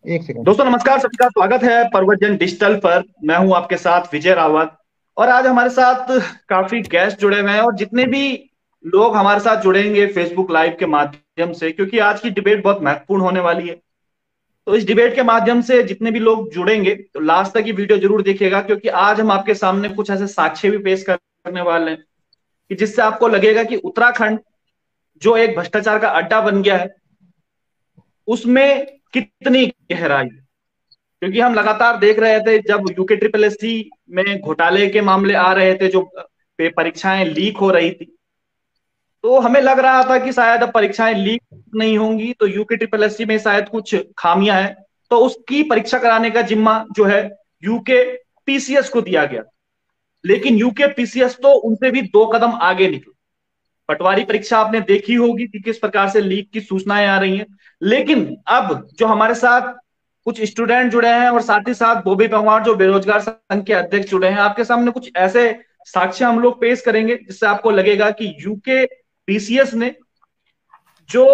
एक सेकंड। दोस्तों नमस्कार, सभी का स्वागत है परवजन डिजिटल पर। मैं हूं आपके साथ विजय रावत। और आज हमारे साथ काफी गेस्ट जुड़े हुए हैं, और जितने भी लोग हमारे साथ जुड़ेंगे फेसबुक लाइव के माध्यम से, क्योंकि आज की डिबेट बहुत महत्वपूर्ण होने वाली है। तो इस डिबेट के माध्यम से जितने भी लोग जुड़ेंगे तो लास्ट तक ये वीडियो जरूर देखिएगा, क्योंकि आज हम आपके सामने कुछ ऐसे साक्ष्य भी पेश करने वाले हैं कि जिससे आपको लगेगा कि उत्तराखंड जो एक भ्रष्टाचार का अड्डा बन गया है, उसमें कितनी गहराई है। क्योंकि हम लगातार देख रहे थे जब यूके ट्रिपल एस सी में घोटाले के मामले आ रहे थे, जो परीक्षाएं लीक हो रही थी, तो हमें लग रहा था कि शायद अब परीक्षाएं लीक नहीं होंगी, तो यूके ट्रिपल एस सी में शायद कुछ खामियां हैं, तो उसकी परीक्षा कराने का जिम्मा जो है यूके पीसीएस को दिया गया। लेकिन यूके पीसीएस तो उनसे भी दो कदम आगे निकले। पटवारी परीक्षा आपने देखी होगी कि किस प्रकार से लीक की सूचनाएं आ रही हैं। लेकिन अब जो हमारे साथ कुछ स्टूडेंट जुड़े हैं, और साथ ही साथ बॉबी पंवार जो बेरोजगार संघ के अध्यक्ष जुड़े हैं, आपके सामने कुछ ऐसे साक्ष्य हम लोग पेश करेंगे जिससे आपको लगेगा कि यूके पीसीएस ने जो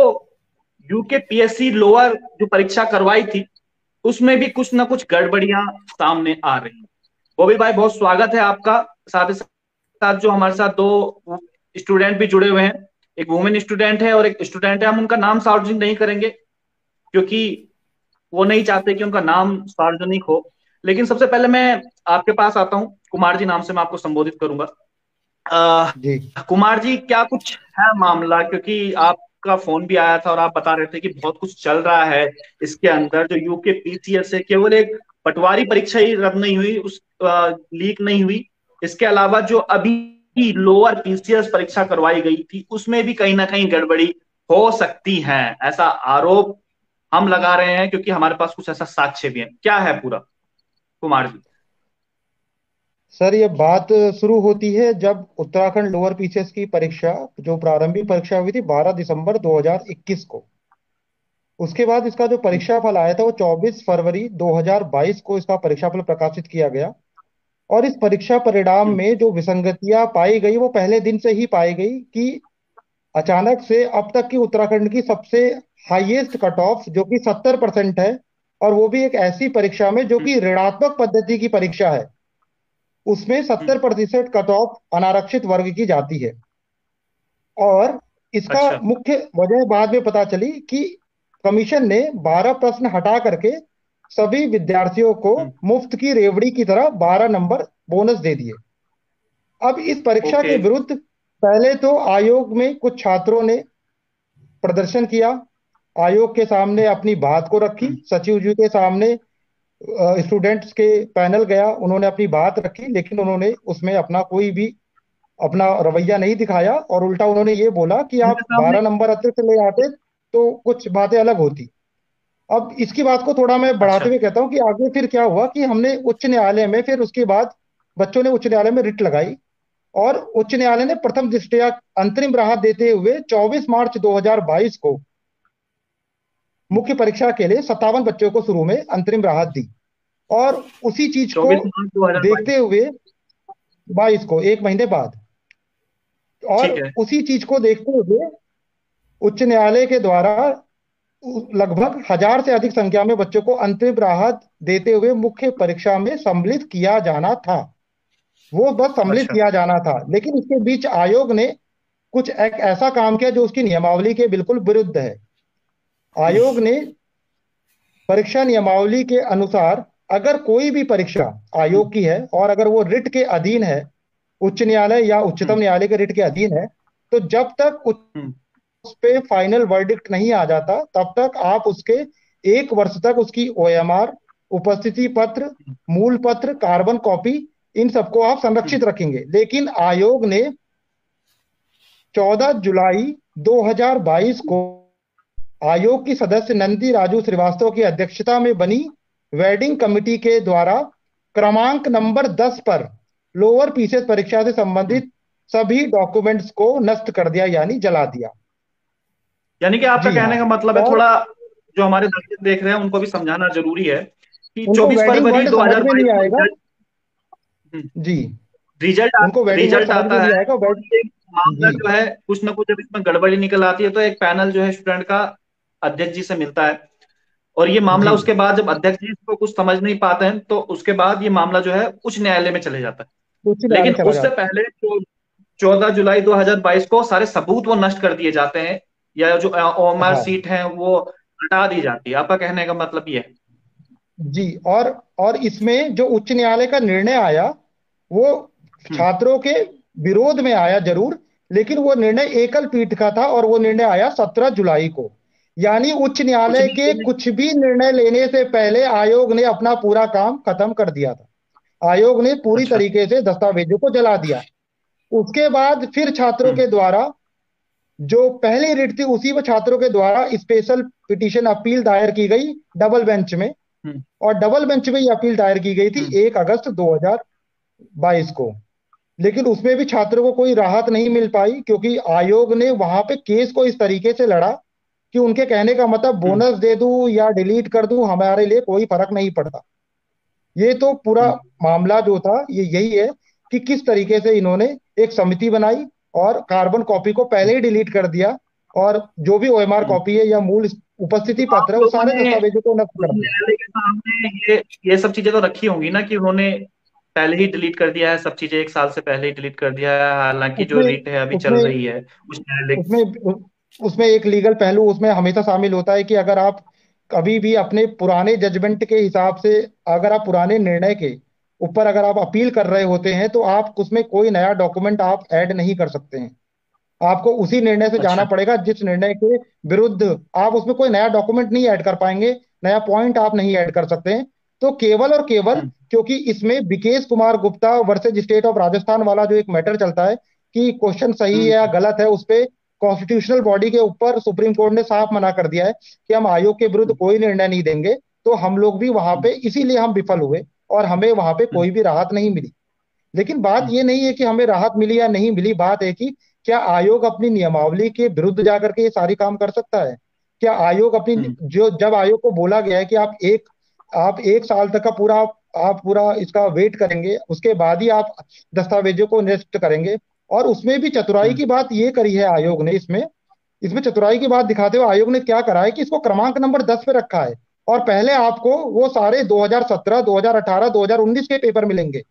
यूके पीएससी लोअर जो परीक्षा करवाई थी, उसमें भी कुछ ना कुछ गड़बड़ियां सामने आ रही हैं। बॉबी भाई, बहुत स्वागत है आपका। साथ ही साथ जो हमारे साथ दो स्टूडेंट भी जुड़े हुए हैं, एक वुमेन स्टूडेंट है और एक स्टूडेंट है। हम उनका नाम सार्वजनिक नहीं करेंगे क्योंकि वो नहीं चाहते कि उनका नाम सार्वजनिक हो। लेकिन सबसे पहले मैं आपके पास आता हूँ, कुमार जी नाम से मैं आपको संबोधित करूंगा। जी। कुमार जी, क्या कुछ है मामला? क्योंकि आपका फोन भी आया था और आप बता रहे थे कि बहुत कुछ चल रहा है इसके अंदर। जो यूके पीसीएस है, केवल एक पटवारी परीक्षा ही रद्द नहीं हुई, उस लीक नहीं हुई, इसके अलावा जो अभी लोअर पीसीएस परीक्षा करवाई गई थी उसमें भी कहीं ना कहीं गड़बड़ी हो सकती है, ऐसा आरोप हम लगा रहे हैं, क्योंकि हमारे पास कुछ ऐसा साक्ष्य भी है। क्या है पूरा, कुमार जी? सर, ये बात शुरू होती है जब उत्तराखंड लोअर पीसीएस की परीक्षा, जो प्रारंभिक परीक्षा हुई थी 12 दिसंबर 2021 को। उसके बाद इसका जो परीक्षा फल आया था वो 24 फरवरी 2022 को इसका परीक्षा फल प्रकाशित किया गया। और इस परीक्षा परिणाम हम्म, में जो विसंगतियां पाई गई वो पहले दिन से ही पाई गई कि अचानक से अब तक की उत्तराखंड की सबसे हाईएस्ट कट ऑफ जो कि 70% है, और वो भी एक ऐसी परीक्षा में जो हम्म, कि ऋणात्मक पद्धति की परीक्षा है, उसमें हम्म। 70% कट ऑफ अनारक्षित वर्ग की जाती है। और इसका अच्छा। मुख्य वजह बाद में पता चली कि कमीशन ने 12 प्रश्न हटा करके सभी विद्यार्थियों को हम्म। मुफ्त की रेवड़ी की तरह 12 नंबर बोनस दे दिए। अब इस परीक्षा ओके। के विरुद्ध पहले तो आयोग में कुछ छात्रों ने प्रदर्शन किया, आयोग के सामने अपनी बात को रखी, हम्म, सचिव जी के सामने स्टूडेंट्स के पैनल गया, उन्होंने अपनी बात रखी, लेकिन उन्होंने उसमें अपना कोई भी अपना रवैया नहीं दिखाया, और उल्टा उन्होंने ये बोला कि उनके आप सामने। 12 नंबर अतिरिक्त ले आते तो कुछ बातें अलग होती। अब इसकी बात को थोड़ा मैं बढ़ाते अच्छा। हुए कहता हूँ कि आगे फिर क्या हुआ कि हमने उच्च न्यायालय में, फिर उसके बाद बच्चों ने उच्च न्यायालय में रिट लगाई, और उच्च न्यायालय ने प्रथम दृष्टया अंतरिम राहत देते हुए 24 मार्च 2022 को मुख्य परीक्षा के लिए 57 बच्चों को शुरू में अंतरिम राहत दी। और उसी चीज को 24 मार्च 2022। देखते हुए 22 को, एक महीने बाद, और ठीक है। उसी चीज को देखते हुए उच्च न्यायालय के द्वारा लगभग 1000 से अधिक संख्या में बच्चों को अंतरिम राहत देते हुए मुख्य परीक्षा में सम्मिलित किया जाना था। वो बस सम्मिलित अच्छा। किया जाना था, लेकिन इसके बीच आयोग ने कुछ एक ऐसा काम किया जो उसकी नियमावली के बिल्कुल विरुद्ध है। हम्म, आयोग ने परीक्षा नियमावली के अनुसार अगर कोई भी परीक्षा हम्म, आयोग की है और अगर वो रिट के अधीन है, उच्च न्यायालय या हम्म, उच्चतम न्यायालय के रिट के अधीन है, तो जब तक हम्म, उस पे फाइनल वर्डिक्ट नहीं आ जाता तब तक आप उसके 1 वर्ष तक उसकी ओएमआर, उपस्थिति पत्र, मूल पत्र, कार्बन कॉपी, इन सबको आप हम्म। संरक्षित रखेंगे। लेकिन आयोग ने 14 जुलाई 2022 को आयोग की सदस्य नंदी राजू श्रीवास्तव की अध्यक्षता में बनी वेडिंग कमेटी के द्वारा क्रमांक नंबर 10 पर लोअर पीसीएस परीक्षा से हम्म। संबंधित सभी डॉक्यूमेंट्स को नष्ट कर दिया, यानी जला दिया। यानी कि आपका जी हाँ। कहने का मतलब है, और थोड़ा जो हमारे दर्शक देख रहे हैं उनको भी समझाना जरूरी है कि उनको 24 वेडिंग फरवरी वर्ड समझ में 2022 नहीं को आएगा। रिजल्ट। जी। रिजल्ट उनको वेडिंग वर्ड रिजल्ट समझ आता में है, नहीं आएगा और वेड। ये मामला जी। जो है कुछ ना कुछ जब इसमें गड़बड़ी निकल आती है, तो एक पैनल जो है स्टूडेंट का अध्यक्ष जी से मिलता है, और ये मामला जी। उसके बाद जब अध्यक्ष जी इसको कुछ समझ नहीं पाते हैं तो उसके बाद ये मामला जो है उच्च न्यायालय में चले जाता है। उच्च न्यायालय लेकिन चला उससे जाता पहले 14 जुलाई 2022 को सारे सबूत वो नष्ट कर दिए जाते हैं, या जो है। ओएमआर हाँ सीट है वो हटा दी जाती है। आपका कहने का मतलब ये है? जी। और इसमें जो उच्च न्यायालय का निर्णय आया, वो हम्म। छात्रों के विरोध में आया जरूर, लेकिन वो निर्णय एकल पीठ का था और वो निर्णय आया 17 जुलाई को। यानी उच्च कुछ न्यायालय भी के कुछ भी निर्णय लेने से पहले आयोग ने अपना पूरा काम खत्म कर दिया था। आयोग ने पूरी अच्छा। तरीके से दस्तावेजों को जला दिया। उसके बाद फिर छात्रों हम्म। के द्वारा जो पहली रिट थी, उसी में छात्रों के द्वारा स्पेशल पिटीशन अपील दायर की गई डबल बेंच में। हम्म। और डबल बेंच में ये अपील दायर की गई थी हम्म। 1 अगस्त 2022 को। लेकिन उसमें भी छात्रों को कोई राहत नहीं मिल पाई, क्योंकि आयोग ने वहां पे केस को इस तरीके से लड़ा कि उनके कहने का मतलब हम्म। बोनस दे दूं या डिलीट कर दूं, हमारे लिए कोई फर्क नहीं पड़ता। ये तो पूरा हम्म। मामला जो था ये यही है कि किस तरीके से इन्होंने एक समिति बनाई और कार्बन कॉपी को पहले ही डिलीट कर दिया, और जो भी ओएमआर हम्म। कॉपी है या मूल उपस्थिति तो आप पत्र है वो लोगों सारे ने दस्तावेजों को नष्ट उस कर दिया। न्यायालय के सामने ये सब चीजें तो रखी होंगी ना, कि उन्होंने पहले ही डिलीट कर दिया है सब चीजें, 1 साल से पहले ही डिलीट कर दिया है, हालांकि जो उसमें रीट है अभी चल उसमें रही है उस न्यायालय। उसमें उसमें एक लीगल पहलू उसमें हमेशा शामिल होता है कि अगर आप कभी भी अपने पुराने जजमेंट के हिसाब से, अगर आप पुराने निर्णय के ऊपर अगर आप अपील कर रहे होते हैं, तो आप उसमें कोई नया डॉक्यूमेंट आप ऐड नहीं कर सकते हैं। आपको उसी निर्णय से जाना अच्छा। पड़ेगा जिस निर्णय के विरुद्ध। आप उसमें कोई नया डॉक्यूमेंट नहीं ऐड कर पाएंगे, नया पॉइंट आप नहीं ऐड कर सकते हैं। तो केवल और केवल हम्म। क्योंकि इसमें Vikesh Kumar Gupta versus state of Rajasthan वाला जो एक मैटर चलता है कि क्वेश्चन सही है या हम्म। गलत है, उस पे कॉन्स्टिट्यूशनल बॉडी के ऊपर सुप्रीम कोर्ट ने साफ मना कर दिया है कि हम आयोग के विरुद्ध हम्म। कोई निर्णय नहीं देंगे। तो हम लोग भी वहां हम्म। पे इसीलिए हम विफल हुए और हमें वहां पे हम्म। कोई भी राहत नहीं मिली। लेकिन बात हम्म। ये नहीं है कि हमें राहत मिली या नहीं मिली, बात है कि क्या आयोग अपनी नियमावली के विरुद्ध जाकर के ये सारी काम कर सकता है? क्या आयोग अपनी हम्म। जो जब आयोग को बोला गया है कि आप 1 साल तक का पूरा आप पूरा इसका वेट करेंगे, उसके बाद ही आप दस्तावेजों को निरस्त करेंगे। और उसमें भी चतुराई हम्म। की बात ये करी है आयोग ने, इसमें इसमें चतुराई की बात दिखाते हुए आयोग ने क्या करा है कि इसको क्रमांक नंबर 10 पे रखा है। और पहले आपको वो सारे 2017, 2018, 2019 के पेपर मिलेंगे।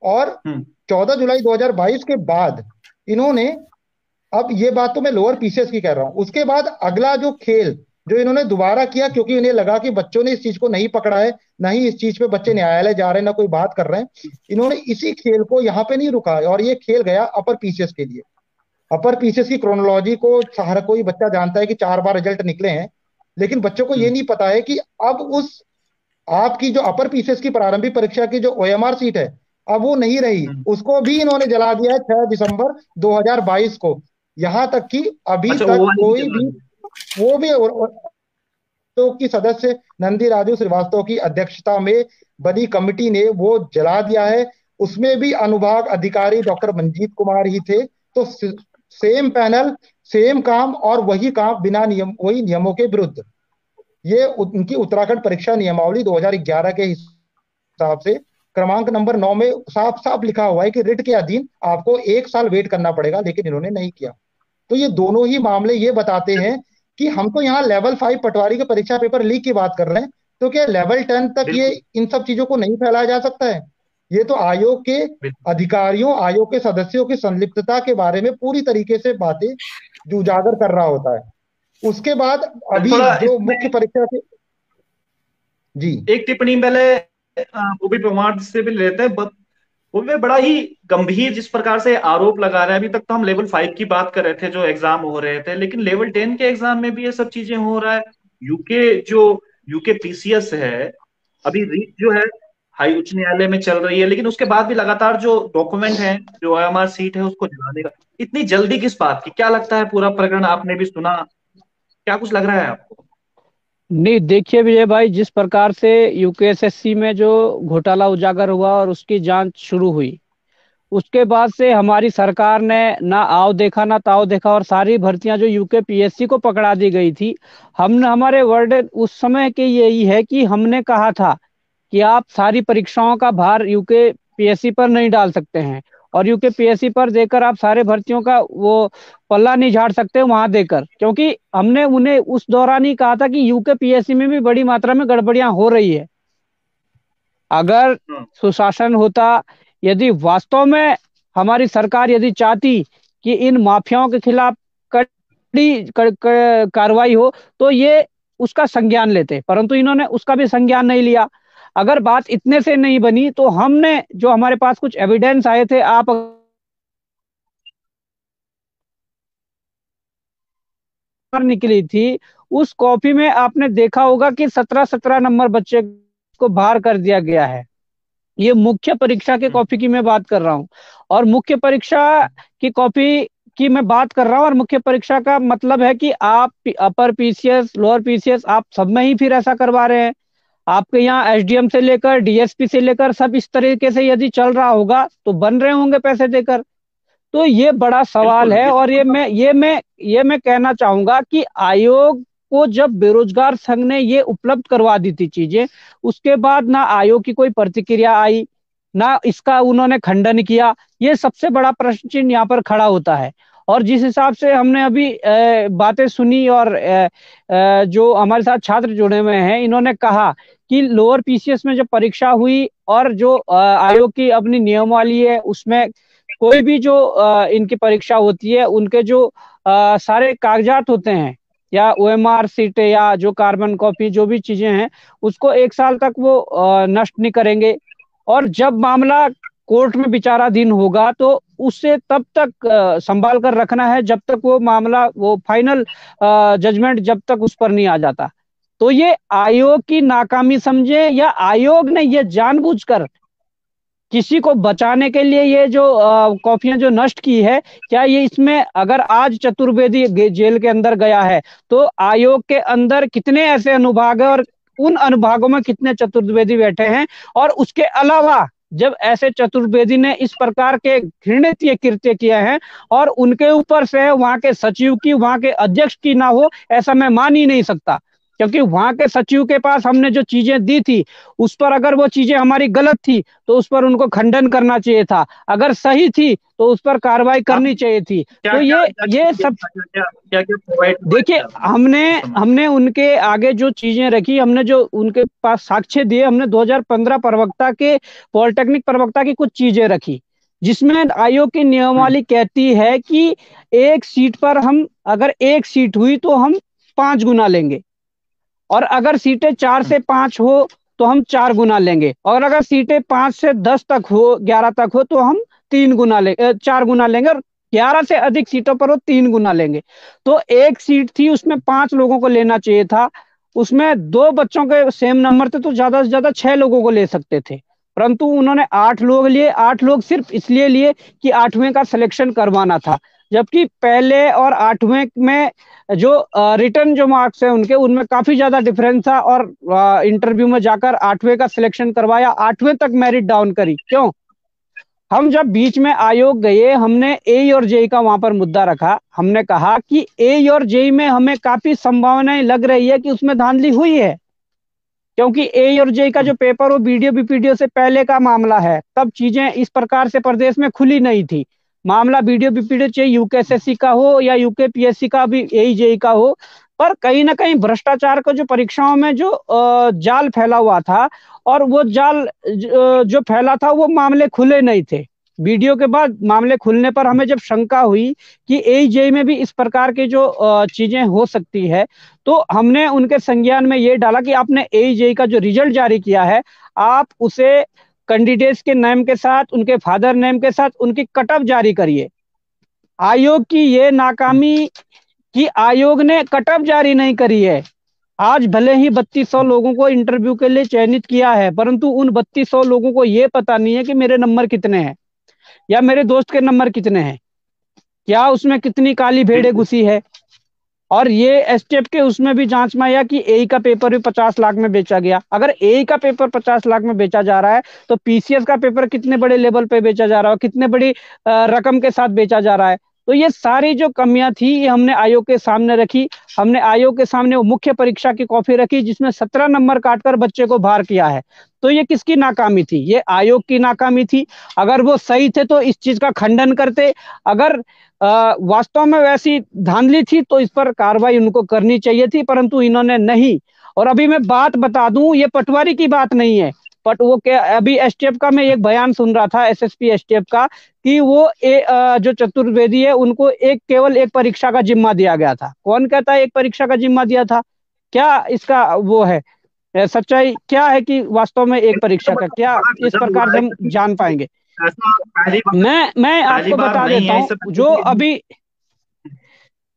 और हम्म। 14 जुलाई 2022 के बाद इन्होंने, अब ये बात तो मैं लोअर पीसीएस की कह रहा हूं, उसके बाद अगला जो खेल जो इन्होंने दोबारा किया, क्योंकि इन्हें लगा कि बच्चों ने इस चीज को नहीं पकड़ा है, ना ही इस चीज पे बच्चे न्यायालय जा रहे हैं, ना कोई बात कर रहे हैं, इन्होंने इसी खेल को यहां पे नहीं रुका है और ये खेल गया अपर पीसीएस के लिए। अपर पीसीएस की क्रोनोलॉजी को हर कोई बच्चा जानता है कि 4 बार रिजल्ट निकले हैं। लेकिन बच्चों को ये हम्म। नहीं पता है कि अब उस आपकी जो अपर पीसीएस की प्रारंभिक परीक्षा की जो ओएमआर सीट है, अब वो नहीं रही, हम्म। उसको भी इन्होंने जला दिया है 6 दिसंबर 2022 को। यहां तक कि अभी अच्छा, वो तक वाली भी कोई चला भी, दी। वो भी तो की सदस्य नंदी राजू श्रीवास्तव की अध्यक्षता में बनी कमिटी ने वो जला दिया है। उसमें भी अनुभाग अधिकारी डॉक्टर मंजीत कुमार ही थे। तो सेम पैनल, सेम काम और वही काम बिना नियम, वही नियमों के विरुद्ध। ये उनकी उत्तराखंड परीक्षा नियमावली 2011 के हिसाब से क्रमांक नंबर 9 में साफ साफ लिखा हुआ है कि रिट के अधीन आपको 1 साल वेट करना पड़ेगा, लेकिन इन्होंने नहीं किया। तो ये दोनों ही मामले ये बताते हैं कि हम तो यहाँ लेवल 5 पटवारी के परीक्षा पेपर लीक की बात कर रहे हैं, तो क्या लेवल 10 तक ये बिल्कुल। इन सब चीजों को नहीं फैलाया जा सकता है? ये तो आयोग के बिल्कुल। अधिकारियों, आयोग के सदस्यों की संलिप्तता के बारे में पूरी तरीके से बातें जो उजागर कर रहा होता है। उसके बाद अभी थोड़ा जो इसमें मुख्य परीक्षा के, जी एक टिप्पणी पहले वो भी प्रमाण से भी लेते हैं, वो भी बड़ा ही गंभीर जिस प्रकार से आरोप लगा रहे हैं। अभी तक तो हम लेवल 5 की बात कर रहे थे जो एग्जाम हो रहे थे, लेकिन लेवल 10 के एग्जाम में भी ये सब चीजें हो रहा है। यूके जो यूके पीसीएस है, अभी रीट जो है हाई उच्च न्यायालय में चल रही है, लेकिन उसके बाद भी लगातार जो डॉक्यूमेंट है, जो ओएमआर सीट है, उसको जलाने का इतनी जल्दी किस बात की? क्या लगता है, पूरा प्रकरण आपने भी सुना, क्या कुछ लग रहा है आपको? नहीं, देखिए विजय भाई, जिस प्रकार से यूकेएसएससी में जो घोटाला उजागर हुआ और उसकी जांच शुरू हुई, उसके बाद से हमारी सरकार ने ना आओ देखा ना ताव देखा और सारी भर्तियां जो यूके पीएससी को पकड़ा दी गई थी। हमने हमारे वर्ड उस समय के यही है कि हमने कहा था कि आप सारी परीक्षाओं का भार यूके पीएससी पर नहीं डाल सकते हैं। और यूकेपीएससी पर देकर आप सारे भर्तियों का वो पल्ला नहीं झाड़ सकते वहां देकर, क्योंकि हमने उन्हें उस दौरान ही कहा था कि यूकेपीएससी में भी बड़ी मात्रा में गड़बड़ियां हो रही है। अगर सुशासन होता, यदि वास्तव में हमारी सरकार यदि चाहती कि इन माफियाओं के खिलाफ कड़ी कार्रवाई हो, तो ये उसका संज्ञान लेते, परंतु इन्होंने उसका भी संज्ञान नहीं लिया। अगर बात इतने से नहीं बनी तो हमने जो हमारे पास कुछ एविडेंस आए थे, आप निकली थी उस कॉपी में आपने देखा होगा कि 17-17 नंबर बच्चे को बाहर कर दिया गया है। ये मुख्य परीक्षा के कॉपी की मैं बात कर रहा हूँ, और मुख्य परीक्षा की कॉपी की मैं बात कर रहा हूँ। और मुख्य परीक्षा का मतलब है कि आप अपर पीसीएस, लोअर पीसीएस, आप सब में ही फिर ऐसा करवा रहे हैं। आपके यहाँ एसडीएम से लेकर डीएसपी से लेकर सब इस तरीके से यदि चल रहा होगा तो बन रहे होंगे पैसे देकर। तो ये बड़ा सवाल है। और ये मैं कहना चाहूंगा कि आयोग को जब बेरोजगार संघ ने ये उपलब्ध करवा दी थी चीजें, उसके बाद ना आयोग की कोई प्रतिक्रिया आई, ना इसका उन्होंने खंडन किया। ये सबसे बड़ा प्रश्न चिन्ह यहाँ पर खड़ा होता है। और जिस हिसाब से हमने अभी बातें सुनी, और जो हमारे साथ छात्र जुड़े हुए हैं, इन्होंने कहा कि लोअर पीसीएस में जब परीक्षा हुई और जो आयोग की अपनी नियमावली है उसमें कोई भी जो इनकी परीक्षा होती है, उनके जो सारे कागजात होते हैं, या ओएमआर सीट या जो कार्बन कॉपी जो भी चीजें हैं, उसको 1 साल तक वो नष्ट नहीं करेंगे। और जब मामला कोर्ट में विचाराधीन होगा तो उससे तब तक संभाल कर रखना है जब तक वो मामला, वो फाइनल जजमेंट जब तक उस पर नहीं आ जाता। तो ये आयोग की नाकामी समझे, या आयोग ने ये जानबूझकर किसी को बचाने के लिए ये जो कॉपियां जो नष्ट की है, क्या ये इसमें, अगर आज चतुर्वेदी जेल के अंदर गया है तो आयोग के अंदर कितने ऐसे अनुभाग है, और उन अनुभागों में कितने चतुर्वेदी बैठे हैं। और उसके अलावा जब ऐसे चतुर्वेदी ने इस प्रकार के घृणित ये कृत्य किए हैं, और उनके ऊपर से वहां के सचिव की, वहां के अध्यक्ष की ना हो, ऐसा मैं मान ही नहीं सकता। क्योंकि वहां के सचिव के पास हमने जो चीजें दी थी, उस पर अगर वो चीजें हमारी गलत थी तो उस पर उनको खंडन करना चाहिए था, अगर सही थी तो उस पर कार्रवाई करनी चाहिए थी। तो ये सब देखिए, हमने उनके आगे जो चीजें रखी, हमने जो उनके पास साक्ष्य दिए, हमने 2015 प्रवक्ता के, पॉलिटेक्निक प्रवक्ता की कुछ चीजें रखी, जिसमें आयोग की नियमावली कहती है कि एक सीट पर हम, अगर एक सीट हुई तो हम 5 गुना लेंगे, और अगर सीटें 4 से 5 हो तो हम 4 गुना लेंगे, और अगर सीटें 5 से 10 तक हो, 11 तक हो, तो हम 4 गुना लेंगे, और 11 से अधिक सीटों पर हो 3 गुना लेंगे। तो एक सीट थी, उसमें 5 लोगों को लेना चाहिए था, उसमें 2 बच्चों के सेम नंबर थे तो ज्यादा से ज्यादा 6 लोगों को ले सकते थे, परंतु उन्होंने 8 लोग लिए। 8 लोग सिर्फ इसलिए लिए कि 8वें का सिलेक्शन करवाना था, जबकि पहले और 8वें में जो रिटर्न जो मार्क्स है उनके, उनमें काफी ज्यादा डिफरेंस था, और इंटरव्यू में जाकर 8वें का सिलेक्शन करवाया, 8वें तक मेरिट डाउन करी। क्यों? हम जब बीच में आयोग गए, हमने ए और जेई का वहां पर मुद्दा रखा, हमने कहा कि ए और जेई में हमें काफी संभावनाएं लग रही है कि उसमें धांधली हुई है, क्योंकि ए और जेई का जो पेपर, वो बीडीओ बीपीडीओ से पहले का मामला है, तब चीजें इस प्रकार से प्रदेश में खुली नहीं थी। मामला बीडीओ बीपीडीओ चाहे यूकेएसएससी का हो या यूकेपीएससी का भी, एईजेई का हो, पर कहीं ना कहीं भ्रष्टाचार का जो परीक्षाओं में जो जाल फैला हुआ था, और वो जाल जो फैला था, वो मामले खुले नहीं थे। वीडियो के बाद मामले खुलने पर हमें जब शंका हुई कि एईजेई में भी इस प्रकार की जो चीजें हो सकती है, तो हमने उनके संज्ञान में ये डाला कि आपने एईजेई का जो रिजल्ट जारी किया है, आप उसे कैंडिडेट्स के नेम के साथ, उनके फादर नेम के साथ उनकी कटअप जारी करिए। आयोग की ये नाकामी कि आयोग ने कटअप जारी नहीं करी है। आज भले ही 3200 लोगों को इंटरव्यू के लिए चयनित किया है, परंतु उन 3200 लोगों को ये पता नहीं है कि मेरे नंबर कितने हैं, या मेरे दोस्त के नंबर कितने हैं, क्या उसमें कितनी काली भेड़े घुसी है। और ये एसटेप के उसमें भी जांच में आया कि एई का पेपर भी 50 लाख में बेचा गया। अगर एई का पेपर 50 लाख में बेचा जा रहा है, तो पीसीएस का पेपर कितने बड़े लेवल पे बेचा जा रहा है, कितने बड़ी रकम के साथ बेचा जा रहा है। तो ये सारी जो कमियां थी ये हमने आयोग के सामने रखी। हमने आयोग के सामने वो मुख्य परीक्षा की कॉपी रखी जिसमें 17 नंबर काटकर बच्चे को बाहर किया है। तो ये किसकी नाकामी थी? ये आयोग की नाकामी थी। अगर वो सही थे तो इस चीज का खंडन करते। अगर वास्तव में वैसी धांधली थी तो इस पर कार्रवाई उनको करनी चाहिए थी, परंतु इन्होंने नहीं। और अभी मैं बात बता दूं, ये पटवारी की बात नहीं है, बट वो क्या, अभी एसटीएफ का मैं एक बयान सुन रहा था, एसएसपी एसटीएफ का, कि वो जो चतुर्वेदी है उनको केवल एक परीक्षा का जिम्मा दिया गया था। कौन कहता है एक परीक्षा का जिम्मा दिया था? क्या इसका वो है, सच्चाई क्या है कि वास्तव में एक परीक्षा का क्या बड़ा इस गजब प्रकार हुआ से है हम क्योंकि जान पाएंगे? ऐसा मैं पहली आपको बार बता नहीं देता है, हूँ, इससे पहले जो भी। अभी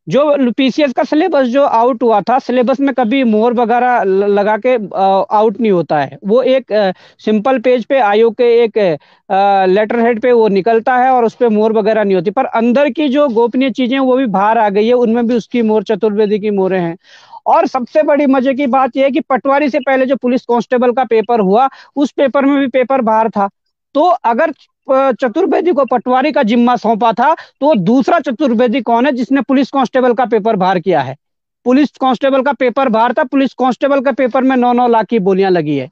जो पीसीएस का सिलेबस जो आउट हुआ था, सिलेबस में कभी मोहर वगैरह लगा के आउट नहीं होता है। वो एक सिंपल पेज पे आयोग के एक लेटर हेड पे वो निकलता है और उस पे मोहर वगैरह नहीं होती, पर अंदर की जो गोपनीय चीजें वो भी बाहर आ गई है, उनमें भी उसकी मोहर, चतुर्वेदी की मोहरें हैं। और सबसे बड़ी मजे की बात यह है कि पटवारी से पहले जो पुलिस कांस्टेबल का पेपर हुआ, उस पेपर में भी पेपर बाहर था। तो अगर चतुर्वेदी को पटवारी का जिम्मा सौंपा था, तो दूसरा चतुर्वेदी कौन है जिसने पुलिस कांस्टेबल का पेपर बाहर किया है? पुलिस कांस्टेबल का पेपर बाहर था, पुलिस कांस्टेबल के पेपर में 9-9 लाख की बोलियां लगी है।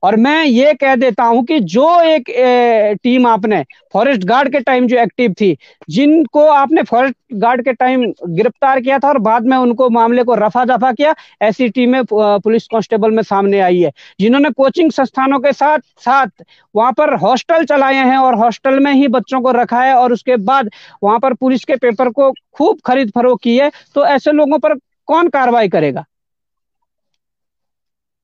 और मैं ये कह देता हूं कि जो एक टीम आपने फॉरेस्ट गार्ड के टाइम जो एक्टिव थी, जिनको आपने फॉरेस्ट गार्ड के टाइम गिरफ्तार किया था और बाद में उनको मामले को रफा दफा किया, ऐसी टीमें पुलिस कांस्टेबल में सामने आई है, जिन्होंने कोचिंग संस्थानों के साथ साथ वहां पर हॉस्टल चलाए हैं और हॉस्टल में ही बच्चों को रखा है, और उसके बाद वहां पर पुलिस के पेपर को खूब खरीद फरोख्त की है। तो ऐसे लोगों पर कौन कार्रवाई करेगा?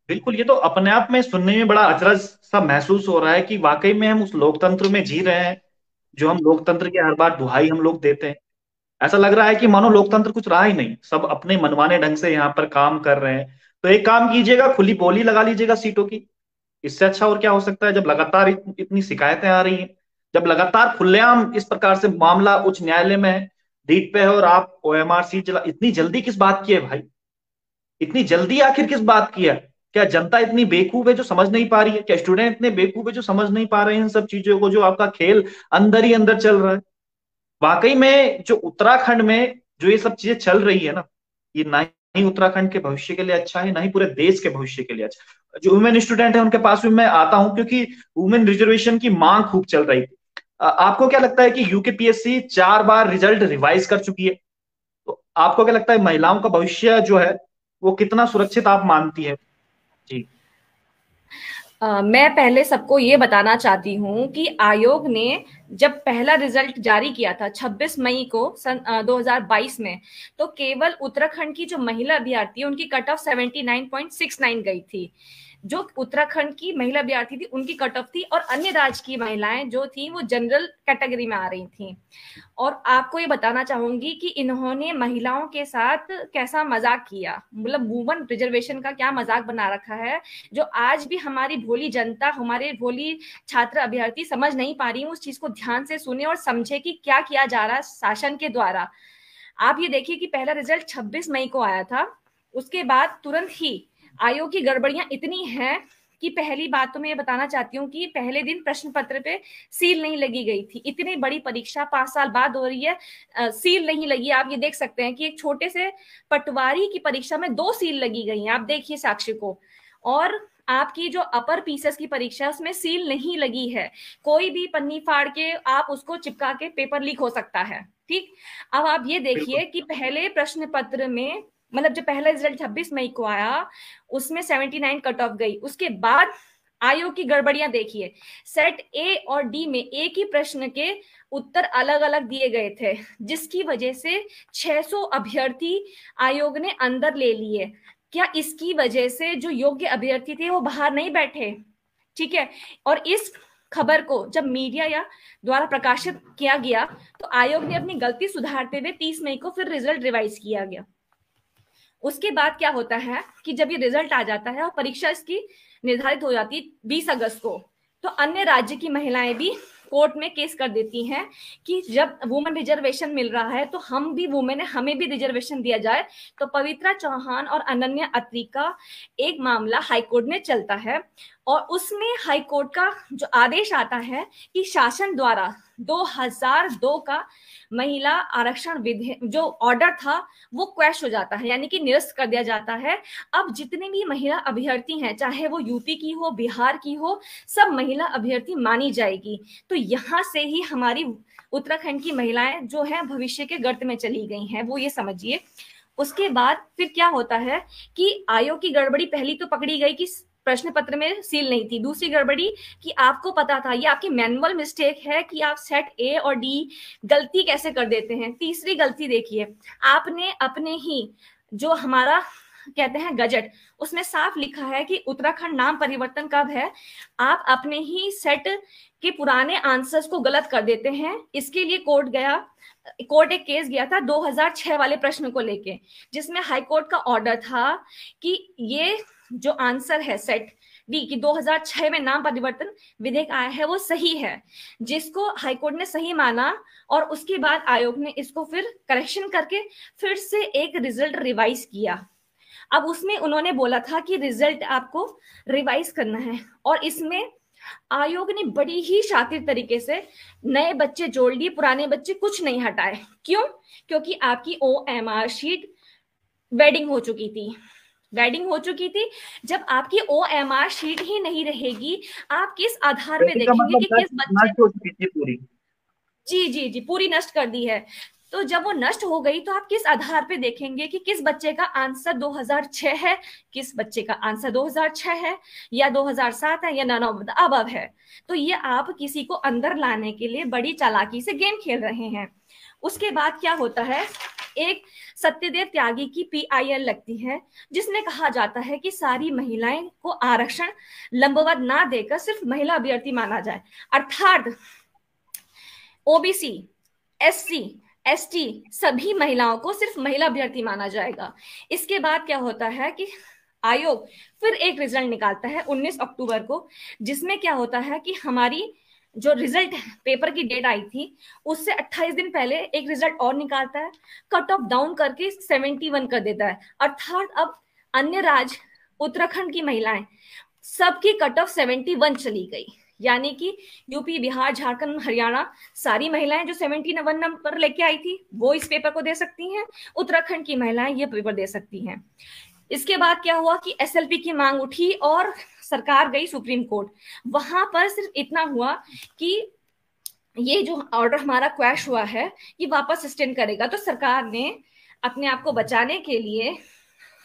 बिल्कुल, ये तो अपने आप में सुनने में बड़ा अचरज सा महसूस हो रहा है कि वाकई में हम उस लोकतंत्र में जी रहे हैं जो हम लोकतंत्र की हर बार दुहाई हम लोग देते हैं। ऐसा लग रहा है कि मानो लोकतंत्र कुछ रहा ही नहीं, सब अपने मनमाने ढंग से यहाँ पर काम कर रहे हैं। तो एक काम कीजिएगा, खुली बोली लगा लीजिएगा सीटों की। इससे अच्छा और क्या हो सकता है, जब लगातार इतनी शिकायतें आ रही हैं, जब लगातार खुलेआम इस प्रकार से मामला उच्च न्यायालय में है, रीट पे है, और आप ओएमआर सीट चला। इतनी जल्दी किस बात की है भाई? इतनी जल्दी आखिर किस बात की है? क्या जनता इतनी बेवकूफ है जो समझ नहीं पा रही है? क्या स्टूडेंट इतने बेवकूफ है जो समझ नहीं पा रहे हैं इन सब चीजों को, जो आपका खेल अंदर ही अंदर चल रहा है? वाकई में जो उत्तराखंड में जो ये सब चीजें चल रही है ना, ये ना ही उत्तराखंड के भविष्य के लिए अच्छा है, ना ही पूरे देश के भविष्य के लिए अच्छा। जो वुमेन स्टूडेंट है उनके पास भी मैं आता हूं, क्योंकि वुमेन रिजर्वेशन की मांग खूब चल रही थी। आपको क्या लगता है कि यूकेपीएससी 4 बार रिजल्ट रिवाइज कर चुकी है, तो आपको क्या लगता है महिलाओं का भविष्य जो है वो कितना सुरक्षित आप मानती है? जी। मैं पहले सबको ये बताना चाहती हूँ कि आयोग ने जब पहला रिजल्ट जारी किया था 26 मई को सन 2022 में, तो केवल उत्तराखंड की जो महिला अभ्यर्थी है उनकी कट ऑफ 79.69 गई थी। जो उत्तराखंड की महिला अभ्यर्थी थी उनकी कट ऑफ थी, और अन्य राज्य की महिलाएं जो थी वो जनरल कैटेगरी में आ रही थी। और आपको ये बताना चाहूंगी कि इन्होंने महिलाओं के साथ कैसा मजाक किया, मतलब वुमन रिजर्वेशन का क्या मजाक बना रखा है, जो आज भी हमारी भोली जनता, हमारे भोली छात्र अभ्यर्थी समझ नहीं पा रही है। उस चीज को ध्यान से सुने और समझे कि क्या किया जा रहा है शासन के द्वारा। आप ये देखिए कि पहला रिजल्ट 26 मई को आया था, उसके बाद तुरंत ही आयोग की गड़बड़ियां इतनी हैं कि पहली बात तो मैं ये बताना चाहती हूँ कि पहले दिन प्रश्न पत्र पे सील नहीं लगी गई थी। इतनी बड़ी परीक्षा 5 साल बाद हो रही है, सील नहीं लगी। आप ये देख सकते हैं कि एक छोटे से पटवारी की परीक्षा में 2 सील लगी गई हैं, आप देखिए साक्ष्य को। और आपकी जो अपर पीसीएस की परीक्षा उसमें सील नहीं लगी है, कोई भी पन्नी फाड़ के आप उसको चिपका के पेपर लीक हो सकता है। ठीक, अब आप ये देखिए कि पहले प्रश्न पत्र में, मतलब जो पहला रिजल्ट 26 मई को आया उसमें 79 कट ऑफ गई। उसके बाद आयोग की गड़बड़ियां देखिए, सेट ए और डी में एक ही प्रश्न के उत्तर अलग अलग दिए गए थे, जिसकी वजह से 600 अभ्यर्थी आयोग ने अंदर ले लिए। क्या इसकी वजह से जो योग्य अभ्यर्थी थे वो बाहर नहीं बैठे? ठीक है। और इस खबर को जब मीडिया या द्वारा प्रकाशित किया गया तो आयोग ने अपनी गलती सुधारते हुए 30 मई को फिर रिजल्ट रिवाइज किया गया। उसके बाद क्या होता है कि जब ये रिजल्ट आ जाता है और परीक्षा इसकी निर्धारित हो जाती है 20 अगस्त को, तो अन्य राज्य की महिलाएं भी कोर्ट में केस कर देती हैं कि जब वुमेन रिजर्वेशन मिल रहा है तो हम भी वुमेन है, हमें भी रिजर्वेशन दिया जाए। तो पवित्रा चौहान और अनन्या अत्री का एक मामला हाईकोर्ट में चलता है, और उसमें हाईकोर्ट का जो आदेश आता है कि शासन द्वारा 2002 का महिला आरक्षण विधेयक जो ऑर्डर था वो क्वैश हो जाता है, यानी कि निरस्त कर दिया जाता है। अब जितने भी महिला अभ्यर्थी हैं, चाहे वो यूपी की हो, बिहार की हो, सब महिला अभ्यर्थी मानी जाएगी। तो यहाँ से ही हमारी उत्तराखंड की महिलाएं जो हैं भविष्य के गर्त में चली गई हैं, वो ये समझिए। उसके बाद फिर क्या होता है कि आयोग की गड़बड़ी पहली तो पकड़ी गई कि प्रश्न पत्र में सील नहीं थी। दूसरी गड़बड़ी कि आपको पता था, ये आपकी मैनुअल मिस्टेक है कि आप सेट ए और डी गलती कैसे कर देते हैं। तीसरी गलती देखिए, आपने अपने ही जो हमारा कहते हैं गजट, उसमें साफ लिखा है कि उत्तराखंड नाम परिवर्तन कब है, आप अपने ही सेट के पुराने आंसर्स को गलत कर देते हैं। इसके लिए कोर्ट एक केस गया था 2006 वाले प्रश्न को लेके, जिसमें हाईकोर्ट का ऑर्डर था कि ये जो आंसर है सेट डी की 2006 में नाम परिवर्तन विधेयक आया है वो सही है, जिसको हाईकोर्ट ने सही माना। और उसके बाद आयोग ने इसको फिर करेक्शन करके फिर से एक रिजल्ट रिवाइज किया। अब उसमें उन्होंने बोला था कि रिजल्ट आपको रिवाइज करना है, और इसमें आयोग ने बड़ी ही शातिर तरीके से नए बच्चे जोड़ लिए, पुराने बच्चे कुछ नहीं हटाए। क्यों? क्योंकि आपकी OMR शीट वेडिंग हो चुकी थी। जब आपकी OMR शीट ही नहीं रहेगी, आप किस आधार पे देखेंगे कि किस बच्चे पूरी जी पूरी नष्ट कर दी है। तो जब वो नष्ट हो गई तो आप किस आधार पे देखेंगे कि किस बच्चे का आंसर 2006 है, किस बच्चे का आंसर 2006 है या 2007 है या नन ऑफ द अबव है। तो ये आप किसी को अंदर लाने के लिए बड़ी चालाकी से गेम खेल रहे हैं। उसके बाद क्या होता है, एक सत्यदेव त्यागी की PIL लगती है, जिसमें कहा जाता है कि सारी महिलाएं को आरक्षण लंबवत ना देकर सिर्फ महिला अभ्यर्थी माना जाए, अर्थात OBC, SC, ST सभी महिलाओं को सिर्फ महिला अभ्यर्थी माना जाएगा। इसके बाद क्या होता है कि आयोग फिर एक रिजल्ट निकालता है 19 अक्टूबर को, जिसमें क्या होता है कि हमारी जो रिजल्ट पेपर की डेट आई थी उससे 28 दिन पहले एक रिजल्ट और निकालता है, कट ऑफ डाउन करके 71 कर देता है। अर्थात अब अन्य राज्य उत्तराखंड की महिलाएं सबकी कट ऑफ 71 चली गई, यानी कि यूपी, बिहार, झारखंड, हरियाणा सारी महिलाएं जो 71 नंबर लेके आई थी वो इस पेपर को दे सकती हैं, उत्तराखंड की महिलाएं ये पेपर दे सकती हैं। इसके बाद क्या हुआ कि SLP की मांग उठी और सरकार गई सुप्रीम कोर्ट। वहां पर सिर्फ इतना हुआ कि ये जो ऑर्डर हमारा क्वैश हुआ है ये वापस सस्टेन करेगा। तो सरकार ने अपने आप को बचाने के लिए,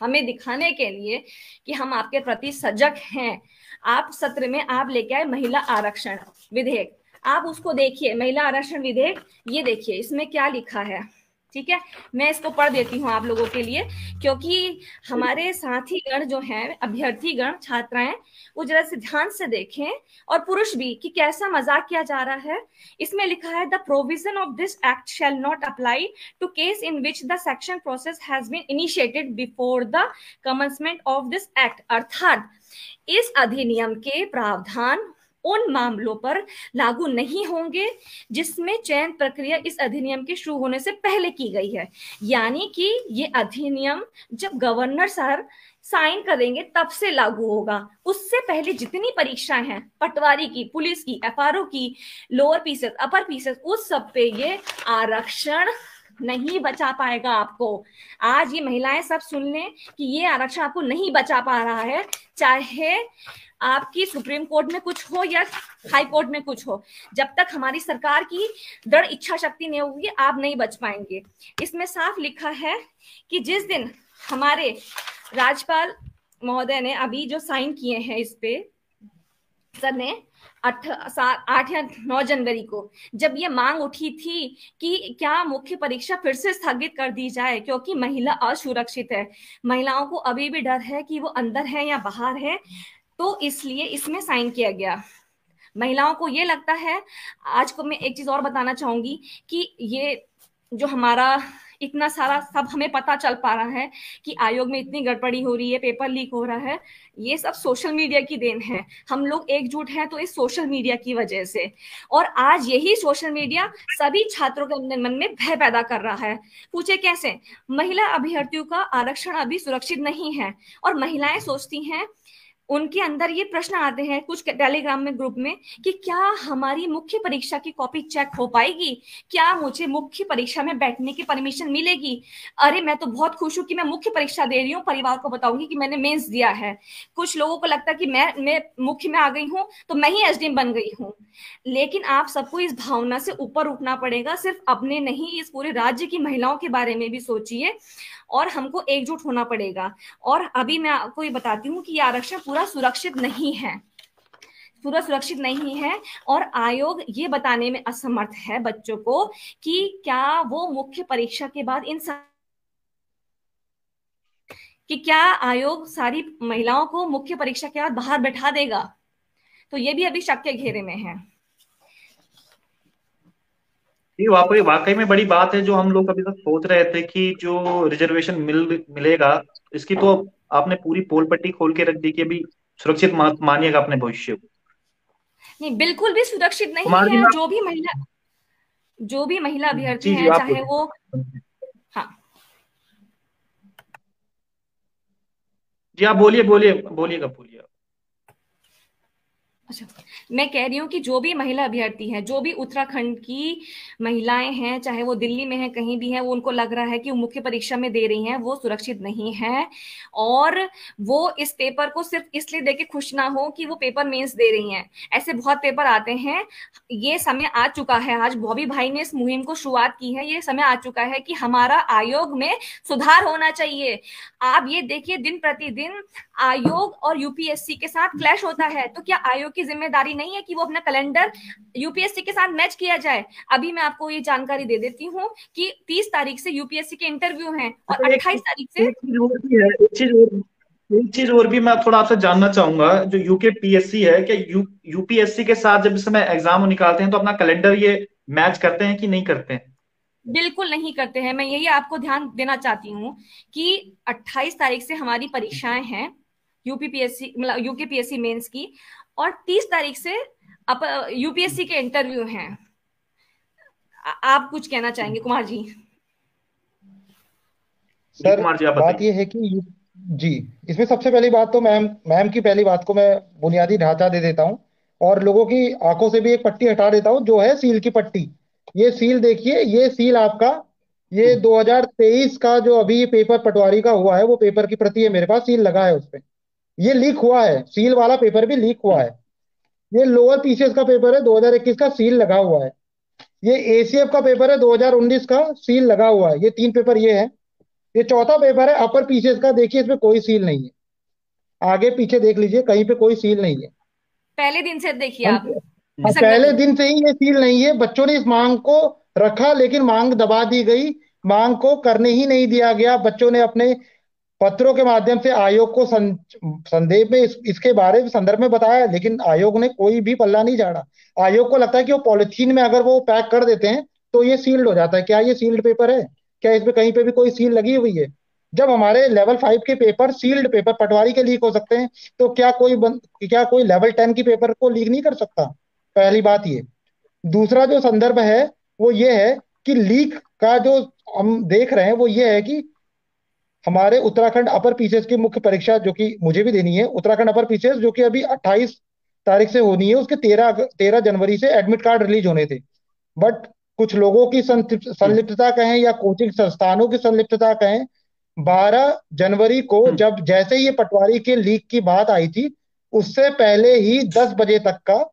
हमें दिखाने के लिए कि हम आपके प्रति सजग हैं, आप सत्र में आप लेके आए महिला आरक्षण विधेयक। आप उसको देखिए, महिला आरक्षण विधेयक, ये देखिए इसमें क्या लिखा है। ठीक है, मैं इसको पढ़ देती हूँ आप लोगों के लिए, क्योंकि हमारे साथी गण जो हैं, अभ्यर्थी गण, छात्राएं, वो जरा से ध्यान से देखें, और पुरुष भी, कि कैसा मजाक किया जा रहा है। इसमें लिखा है, the provision of this act shall not apply to case in which the section process has been initiated before the commencement of this act. अर्थात इस अधिनियम के प्रावधान उन मामलों पर लागू नहीं होंगे जिसमें चयन प्रक्रिया इस अधिनियम के शुरू होने से पहले की गई है। यानी कि ये अधिनियम जब गवर्नर सर साइन करेंगे तब से लागू होगा, उससे पहले जितनी परीक्षाएं हैं, पटवारी की, पुलिस की, FRO की, लोअर पीसेस, अपर पीसेस, उस सब पे ये आरक्षण नहीं बचा पाएगा आपको। आज ये महिलाएं सब सुन लें कि ये आरक्षण आपको नहीं बचा पा रहा है, चाहे आपकी सुप्रीम कोर्ट में कुछ हो या हाई कोर्ट में कुछ हो। जब तक हमारी सरकार की दृढ़ इच्छा शक्ति नहीं होगी, आप नहीं बच पाएंगे। इसमें साफ लिखा है कि जिस दिन हमारे राज्यपाल महोदय ने अभी जो साइन किए हैं इस पे, सर ने 8 या 9 जनवरी को, जब ये मांग उठी थी कि क्या मुख्य परीक्षा फिर से स्थगित कर दी जाए क्योंकि महिला असुरक्षित है, महिलाओं को अभी भी डर है कि वो अंदर है या बाहर है, तो इसलिए इसमें साइन किया गया। महिलाओं को ये लगता है, आज को मैं एक चीज और बताना चाहूंगी कि ये जो हमारा इतना सारा सब हमें पता चल पा रहा है कि आयोग में इतनी गड़बड़ी हो रही है, पेपर लीक हो रहा है, ये सब सोशल मीडिया की देन है। हम लोग एकजुट हैं तो इस सोशल मीडिया की वजह से, और आज यही सोशल मीडिया सभी छात्रों के मन में भय पैदा कर रहा है। पूछे कैसे? महिला अभ्यर्थियों का आरक्षण अभी सुरक्षित नहीं है और महिलाएं सोचती हैं उनके अंदर ये प्रश्न आते हैं कुछ टेलीग्राम में ग्रुप में कि क्या हमारी मुख्य परीक्षा की कॉपी चेक हो पाएगी, क्या मुझे मुख्य परीक्षा में बैठने की परमिशन मिलेगी। अरे मैं तो बहुत खुश हूं कि मैं मुख्य परीक्षा दे रही हूँ, परिवार को बताऊंगी कि मैंने मेंस दिया है। कुछ लोगों को लगता है कि मैं मुख्य में आ गई हूँ तो मैं ही एसडीएम बन गई हूँ। लेकिन आप सबको इस भावना से ऊपर उठना पड़ेगा, सिर्फ अपने नहीं, इस पूरे राज्य की महिलाओं के बारे में भी सोचिए और हमको एकजुट होना पड़ेगा। और अभी मैं आपको ये बताती हूँ कि ये आरक्षण पूरा सुरक्षित नहीं है, पूरा सुरक्षित नहीं है। और आयोग ये बताने में असमर्थ है बच्चों को कि क्या वो मुख्य परीक्षा के बाद कि क्या आयोग सारी महिलाओं को मुख्य परीक्षा के बाद बाहर बैठा देगा। तो ये भी अभी शक के घेरे में है। ये वाकई वाकई में बड़ी बात है, जो हम लोग अभी तक सोच रहे थे कि जो रिजर्वेशन मिलेगा, इसकी तो आपने पूरी पोल पट्टी खोल के रख दी कि अभी सुरक्षित मानिएगा अपने भविष्य को। नहीं, बिल्कुल भी सुरक्षित नहीं कुमार जी है। मैं जो भी महिला अभ्यर्थी जी जी हैं, आप चाहे वो, बोलिए। हाँ, जी आप बोलिए बोलिए बोलिएगा बोलिए। अच्छा, मैं कह रही हूँ कि जो भी महिला अभ्यर्थी है, जो भी उत्तराखंड की महिलाएं हैं, चाहे वो दिल्ली में है, कहीं भी है, वो उनको लग रहा है कि वो मुख्य परीक्षा में दे रही हैं, वो सुरक्षित नहीं है। और वो इस पेपर को सिर्फ इसलिए देके खुश ना हो कि वो पेपर मेंस दे रही हैं। ऐसे बहुत पेपर आते हैं। ये समय आ चुका है, आज बॉबी भाई ने इस मुहिम को शुरुआत की है, ये समय आ चुका है कि हमारा आयोग में सुधार होना चाहिए। आप ये देखिए, दिन प्रतिदिन आयोग और यूपीएससी के साथ क्लैश होता है। तो क्या आयोग की जिम्मेदारी नहीं है कि वो अपना कैलेंडर यूपीएससी के साथ मैच किया जाए। अभी मैं आपको ये जानकारी दे देती हूँ कि 30 तारीख से यूपीएससी के इंटरव्यू हैं और अच्छा 28 तारीख से। एक चीज और भी है, एक चीज और भी मैं थोड़ा आपसे जानना चाहूंगा। जो यूके पीएससी है, क्या यूपीएससी के साथ जब इस समय एग्जाम निकालते हैं तो अपना कैलेंडर ये मैच करते हैं कि नहीं करते हैं? बिल्कुल नहीं करते हैं। मैं यही आपको ध्यान देना चाहती हूँ कि 28 तारीख से हमारी परीक्षाएं हैं, यूपीपीएससी मतलब यूकेपीएससी मेंस की, और 30 तारीख से यूपीएससी के इंटरव्यू हैं। आप कुछ कहना चाहेंगे कुमार जी? जी सर कुमार जी आप बात बताइए। यह है कि जी, इसमें सबसे पहली बात तो मैम मैम की पहली बात को मैं बुनियादी ढांचा दे देता हूँ और लोगों की आंखों से भी एक पट्टी हटा देता हूँ, जो है सील की पट्टी। ये सील देखिए, ये सील आपका, ये 2023 का जो अभी पेपर पटवारी का हुआ है, वो पेपर की प्रति है मेरे पास, सील लगा है उस पे। ये लीक हुआ है, सील वाला पेपर भी लीक हुआ है। ये लोअर पीसीएस का पेपर है 2021 का, सील लगा हुआ है। ये एसीएफ का पेपर है 2019 का, सील लगा हुआ है। ये तीन पेपर ये है। ये चौथा पेपर है अपर पीसीएस का, देखिए इसमें कोई सील नहीं है। आगे पीछे देख लीजिए, कहीं पे कोई सील नहीं है। पहले दिन से देखिए हम आप, हम विसंगति। पहले दिन से ही ये सील नहीं है। बच्चों ने इस मांग को रखा, लेकिन मांग दबा दी गई। मांग को करने ही नहीं दिया गया। बच्चों ने अपने पत्रों के माध्यम से आयोग को संदेह में इसके बारे में संदर्भ में बताया, लेकिन आयोग ने कोई भी पल्ला नहीं झाड़ा। आयोग को लगता है कि वो पॉलिथीन में अगर वो पैक कर देते हैं तो ये सील्ड हो जाता है। क्या ये सील्ड पेपर है? क्या इसमें कहीं पे भी कोई सील लगी हुई है? जब हमारे लेवल 5 के पेपर, सील्ड पेपर पटवारी के लीक हो सकते हैं, तो क्या कोई लेवल 10 की पेपर को लीक नहीं कर सकता? पहली बात ये। दूसरा जो संदर्भ है वो ये है कि लीक का जो हम देख रहे हैं वो ये है कि हमारे उत्तराखंड अपर पीसीएस की मुख्य परीक्षा, जो कि मुझे भी देनी है, उत्तराखंड अपर पीसीएस, जो कि अभी 28 तारीख से होनी है, उसके 13 जनवरी से एडमिट कार्ड रिलीज होने थे। बट कुछ लोगों की संलिप्तता कहें या कोचिंग संस्थानों की संलिप्तता कहें, 12 जनवरी को जब जैसे ही ये पटवारी के लीक की बात आई थी, उससे पहले ही 10 बजे तक का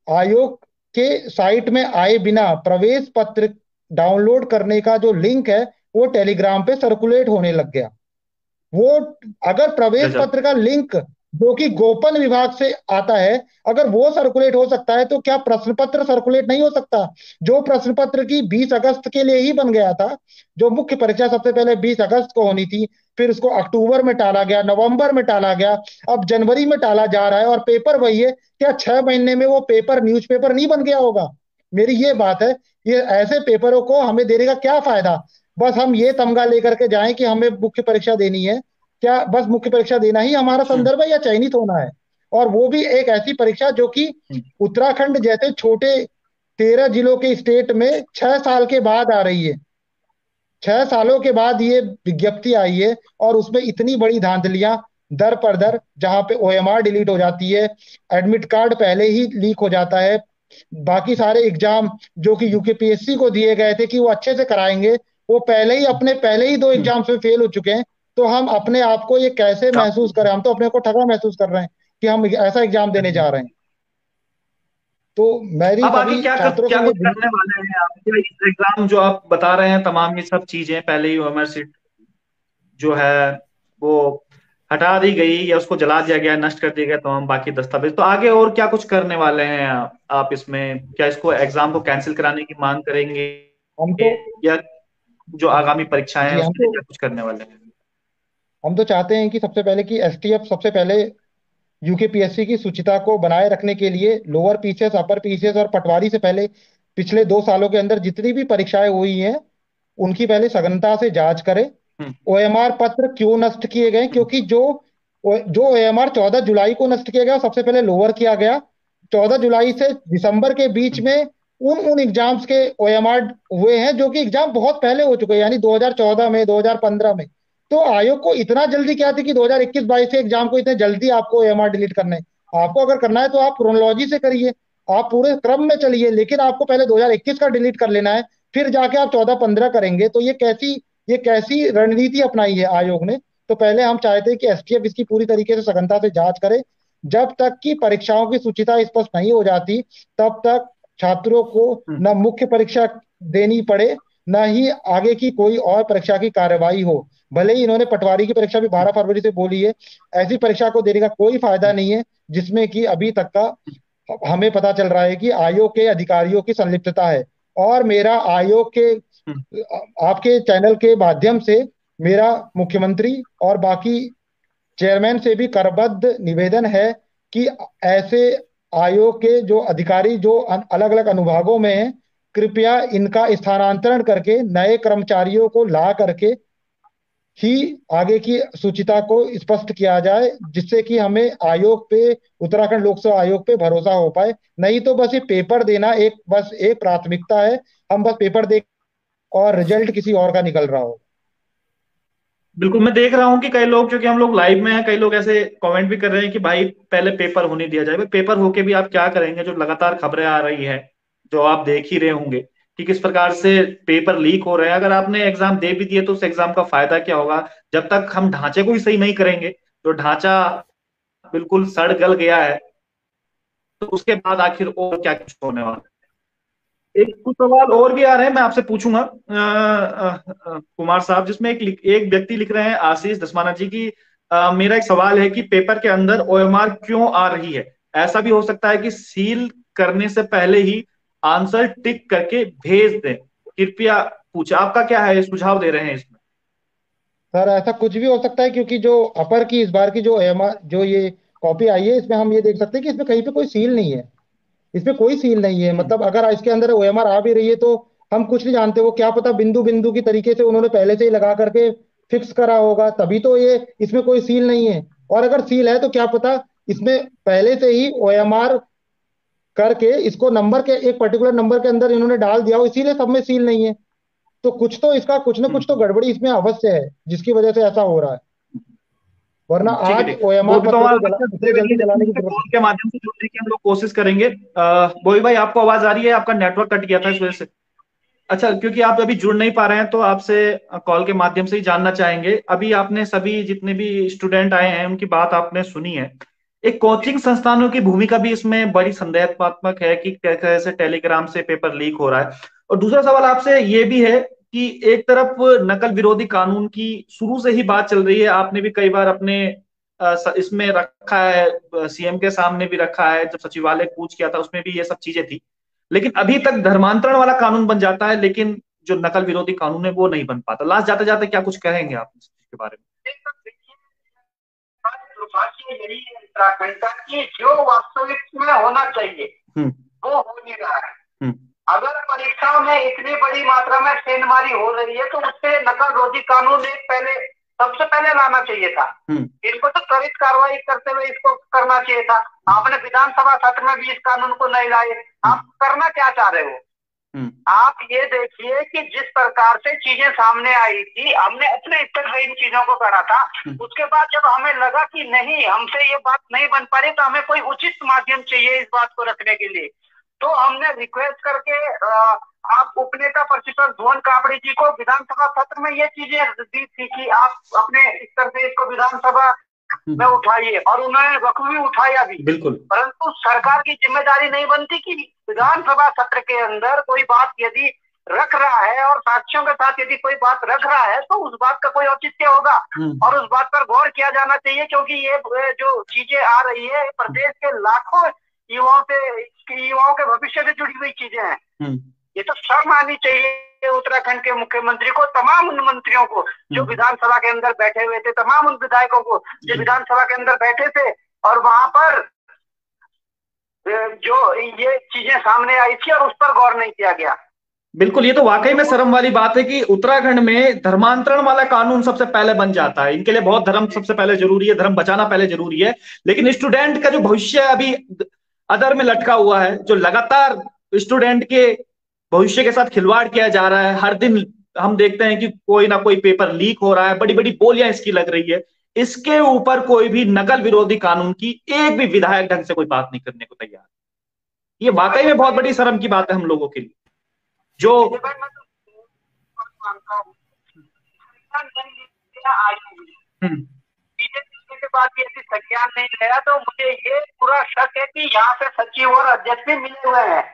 आयोग के साइट में आए बिना प्रवेश पत्र डाउनलोड करने का जो लिंक है, वो टेलीग्राम पे सर्कुलेट होने लग गया। वो, अगर प्रवेश गजब। पत्र का लिंक जो कि गोपन विभाग से आता है, अगर वो सर्कुलेट हो सकता है, तो क्या प्रश्न पत्र सर्कुलेट नहीं हो सकता? जो प्रश्न पत्र की 20 अगस्त के लिए ही बन गया था, जो मुख्य परीक्षा सबसे पहले 20 अगस्त को होनी थी, फिर उसको अक्टूबर में टाला गया, नवंबर में टाला गया, अब जनवरी में टाला जा रहा है, और पेपर वही है। क्या 6 महीने में वो पेपर न्यूज़पेपर नहीं बन गया होगा? मेरी ये बात है। ये ऐसे पेपरों को हमें देने का क्या फायदा? बस हम ये तमगा लेकर के जाएं कि हमें मुख्य परीक्षा देनी है। क्या बस मुख्य परीक्षा देना ही हमारा संदर्भ है, या चयनित होना है? और वो भी एक ऐसी परीक्षा जो कि उत्तराखंड जैसे छोटे 13 जिलों के स्टेट में 6 साल के बाद आ रही है। 6 सालों के बाद ये विज्ञप्ति आई है और उसमें इतनी बड़ी धांधलियां। दर पर दर, जहां पे ओएमआर डिलीट हो जाती है, एडमिट कार्ड पहले ही लीक हो जाता है, बाकी सारे एग्जाम जो कि यूकेपीएससी को दिए गए थे कि वो अच्छे से कराएंगे, वो पहले ही दो एग्जाम्स में फेल हो चुके हैं। तो हम अपने आप को ये कैसे महसूस करें? हम तो अपने को ठगा महसूस कर रहे हैं कि हम ऐसा एग्जाम देने जा रहे हैं। तो मेरी अब आगे सभी छात्रों क्या से ये कुछ करने वाले हैं आप? क्या एग्जाम जो आप बता रहे हैं, तमाम ये सब चीजें पहले ही ओएमआर सीट जो है वो हटा दी गई या उसको जला दिया गया, नष्ट कर दिया गया तमाम बाकी दस्तावेज, तो आगे और क्या कुछ करने वाले हैं आप इसमें? क्या इसको एग्जाम को कैंसिल कराने की मांग करेंगे, हम तो या जो आगामी परीक्षाएं हैं जी उसके लिए क्या कुछ करने वाले हैं? हम तो चाहते हैं कि सबसे पहले कि एसटीएफ सबसे पहले यूकेपीएससी की शुचिता को बनाए रखने के लिए लोअर पीसीएस, अपर पीसीएस और पटवारी से पहले पिछले 2 सालों के अंदर जितनी भी परीक्षाएं हुई हैं उनकी पहले सघनता से जांच करे। हम्म। ओएमआर पत्र क्यों नष्ट किए गए? क्योंकि जो ओएमआर 14 जुलाई को नष्ट किया गया, सबसे पहले लोअर किया गया। 14 जुलाई से दिसंबर के बीच में उन उन एग्जाम्स के ओएमआर हुए हैं जो कि एग्जाम बहुत पहले हो चुके हैं, यानी 2014 में, 2015 में। तो आयोग को इतना जल्दी क्या थी कि 2021-22 के एग्जाम को इतने जल्दी आपको ओएमआर डिलीट करना है? आपको अगर करना है तो आप क्रोनोलॉजी से करिए, आप पूरे क्रम में चलिए, लेकिन आपको पहले 2021 का डिलीट कर लेना है, फिर जाके आप 14-15 करेंगे। तो ये कैसी रणनीति अपनाई है आयोग ने? तो पहले हम चाहते हैं कि एसटीएफ इसकी पूरी तरीके से सघनता से जांच करे। जब तक कि परीक्षाओं की सूचिता स्पष्ट नहीं हो जाती, तब तक छात्रों को न मुख्य परीक्षा देनी पड़े, न ही आगे की कोई और परीक्षा की कार्यवाही हो। भले ही इन्होंने पटवारी की परीक्षा भी 12 फरवरी से बोली है, ऐसी परीक्षा को देने का कोई फायदा नहीं है जिसमें कि अभी तक का हमें पता चल रहा है कि आयोग के अधिकारियों की संलिप्तता है। और मेरा आयोग के आपके चैनल के माध्यम से मेरा मुख्यमंत्री और बाकी चेयरमैन से भी करबद्ध निवेदन है कि ऐसे आयोग के जो अधिकारी जो अलग अलग अनुभागों में हैं, कृपया इनका स्थानांतरण करके नए कर्मचारियों को ला करके ही आगे की सूचिता को स्पष्ट किया जाए, जिससे कि हमें आयोग पे, उत्तराखंड लोक सेवा आयोग पे भरोसा हो पाए। नहीं तो बस ये पेपर देना बस एक प्राथमिकता है, हम बस पेपर दे और रिजल्ट किसी और का निकल रहा हो। बिल्कुल, मैं देख रहा हूँ कि कई लोग, क्योंकि हम लोग लाइव में हैं, कई लोग ऐसे कमेंट भी कर रहे हैं कि भाई पहले पेपर होने दिया जाए। भाई पेपर होके भी आप क्या करेंगे? जो लगातार खबरें आ रही है, जो आप देख ही रहे होंगे कि किस प्रकार से पेपर लीक हो रहे हैं। अगर आपने एग्जाम दे भी दिए तो उस एग्जाम का फायदा क्या होगा जब तक हम ढांचे को ही सही नहीं करेंगे? जो ढांचा बिल्कुल सड़ गल गया है, तो उसके बाद आखिर और क्या कुछ होने वाला है? एक कुछ सवाल और भी आ रहे हैं, मैं आपसे पूछूंगा कुमार साहब, जिसमें एक व्यक्ति लिख रहे हैं, आशीष दसमाना जी की, मेरा एक सवाल है कि पेपर के अंदर ओएमआर क्यों आ रही है? ऐसा भी हो सकता है कि सील करने से पहले ही आंसर टिक करके भेज दें, कृपया पूछे। आपका क्या है, सुझाव दे रहे हैं इसमें? सर ऐसा कुछ भी हो सकता है, क्योंकि जो अपर की इस बार की जो एमआर जो ये कॉपी आई है, इसमें हम ये देख सकते हैं कि इसमें कहीं पे कोई सील नहीं है। इसमें कोई सील नहीं है, मतलब अगर इसके अंदर ओएमआर आ भी रही है तो हम कुछ नहीं जानते, वो क्या पता बिंदु बिंदु की तरीके से उन्होंने पहले से ही लगा करके फिक्स करा होगा, तभी तो ये इसमें कोई सील नहीं है। और अगर सील है तो क्या पता इसमें पहले से ही ओएमआर करके इसको नंबर के एक पर्टिकुलर नंबर के अंदर इन्होंने डाल दिया हो, इसीलिए सब में सील नहीं है। तो कुछ तो इसका कुछ ना कुछ तो गड़बड़ी इसमें अवश्य है, जिसकी वजह से ऐसा हो रहा है। वरना ठीक है, आज ठीक। ओएमआर बोबी तो पत्र हमारे को बच्चे जितने जुड़े हुए जल्दी हैं, लेकिन जलाने की उनसे जरूरत कॉल के माध्यम से जुड़ने की हम लोग कोशिश करेंगे। बोबी भाई, आपको आवाज आ रही है? आपका नेटवर्क कट गया था इस वजह से। अच्छा, क्योंकि आप अभी जुड़ नहीं पा रहे हैं तो आपसे कॉल के माध्यम से ही जानना चाहेंगे। अभी आपने सभी जितने भी स्टूडेंट आए हैं उनकी बात आपने सुनी है। एक कोचिंग संस्थानों की भूमिका भी इसमें बड़ी संदेहात्मक है कि कैसे टेलीग्राम से पेपर लीक हो रहा है। और दूसरा सवाल आपसे ये भी है कि एक तरफ नकल विरोधी कानून की शुरू से ही बात चल रही है, आपने भी कई बार अपने इसमें रखा है, सीएम के सामने भी रखा है, जब सचिवालय कूच किया था उसमें भी ये सब चीजें थी। लेकिन अभी तक धर्मांतरण वाला कानून बन जाता है, लेकिन जो नकल विरोधी कानून है वो नहीं बन पाता। लास्ट जाते जाते क्या कुछ कहेंगे आप इसके बारे में? दुर्भाग्य यही है उत्तराखंड का कि जो वास्तविक में होना चाहिए वो हो नहीं रहा है। अगर परीक्षाओं में इतनी बड़ी मात्रा में सेंधमारी हो रही है तो उससे नकल विरोधी कानून सबसे पहले लाना चाहिए था। इनको तो त्वरित कार्रवाई करते हुए इसको करना चाहिए था। आपने विधानसभा सत्र में भी इस कानून को नहीं लाए, आप करना क्या चाह रहे हो? आप ये देखिए कि जिस प्रकार से चीजें सामने आई थी, हमने अपने स्तर से इन चीजों को करा था। उसके बाद जब हमें लगा कि नहीं, हमसे ये बात नहीं बन पा रही, तो हमें कोई उचित माध्यम चाहिए इस बात को रखने के लिए, तो हमने रिक्वेस्ट करके आप उपनेता प्रतिपक्ष भुवन कापड़ी जी को विधानसभा सत्र में ये चीजें दी थी कि आप अपने स्तर से इसको विधानसभा में उठाइए, और उन्होंने बखूबी उठाया भी। बिल्कुल। परंतु सरकार की जिम्मेदारी नहीं बनती कि विधानसभा सत्र के अंदर कोई बात यदि रख रहा है और साक्ष्यों के साथ यदि कोई बात रख रहा है, तो उस बात का कोई औचित्य होगा और उस बात पर गौर किया जाना चाहिए, क्योंकि ये जो चीजें आ रही है प्रदेश के लाखों युवाओं के भविष्य से जुड़ी हुई चीजें हैं। ये तो शर्म आनी चाहिए उत्तराखंड के मुख्यमंत्री को, तमाम उन मंत्रियों को जो विधानसभा के अंदर बैठे हुए थे, तमाम उन विधायकों को जो विधानसभा के अंदर बैठे थे और वहां पर जो ये चीजें सामने आई थी और उस पर गौर नहीं किया गया। बिल्कुल, ये तो वाकई में शर्म वाली बात है कि उत्तराखंड में धर्मांतरण वाला कानून सबसे पहले बन जाता है। इनके लिए बहुत धर्म सबसे पहले जरूरी है, धर्म बचाना पहले जरूरी है, लेकिन स्टूडेंट का जो भविष्य अभी अधर में लटका हुआ है, जो लगातार स्टूडेंट के भविष्य के साथ खिलवाड़ किया जा रहा है, हर दिन हम देखते हैं कि कोई ना कोई पेपर लीक हो रहा है, बड़ी बड़ी बोलियां इसकी लग रही है, इसके ऊपर कोई भी नकल विरोधी कानून की एक भी विधायक ढंग से कोई बात नहीं करने को तैयार। ये वाकई में बहुत बड़ी शर्म की बात है हम लोगों के लिए। जो के बाद यदि संज्ञान नहीं लिया, तो मुझे ये पूरा शक है कि यहाँ से सचिव और अध्यक्ष भी मिले हुए हैं,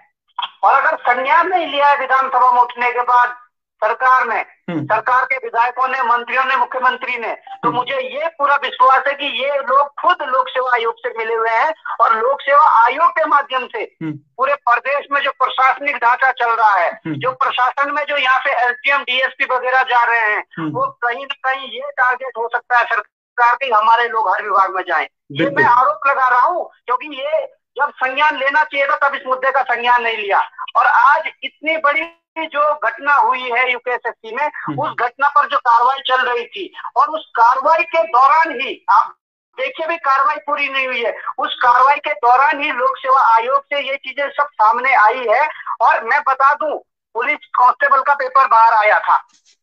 और अगर संज्ञान नहीं लिया है विधानसभा में उठने के बाद सरकार ने, सरकार के विधायकों ने, मंत्रियों ने, मुख्यमंत्री ने, तो मुझे ये पूरा विश्वास है कि ये लोग खुद लोक सेवा आयोग से मिले हुए हैं और लोक सेवा आयोग के माध्यम से पूरे प्रदेश में जो प्रशासनिक ढांचा चल रहा है, जो प्रशासन में जो यहाँ से एसडीएम, डीएसपी वगैरह जा रहे हैं, वो कहीं न कहीं ये टारगेट हो सकता है सरकार की, हमारे लोग हर विभाग में जाएं। ये मैं आरोप लगा रहा हूँ, क्योंकि ये जब संज्ञान लेना चाहिए था तब इस मुद्दे का संज्ञान नहीं लिया, और आज इतनी बड़ी जो घटना हुई है यूकेएसएससी में, उस घटना पर जो कार्रवाई चल रही थी, और उस कार्रवाई के दौरान ही आप देखिए भी कार्रवाई पूरी नहीं हुई है, उस कार्रवाई के दौरान ही लोक सेवा आयोग से ये चीजें सब सामने आई है। और मैं बता दूं, पुलिस कांस्टेबल का पेपर बाहर आया था,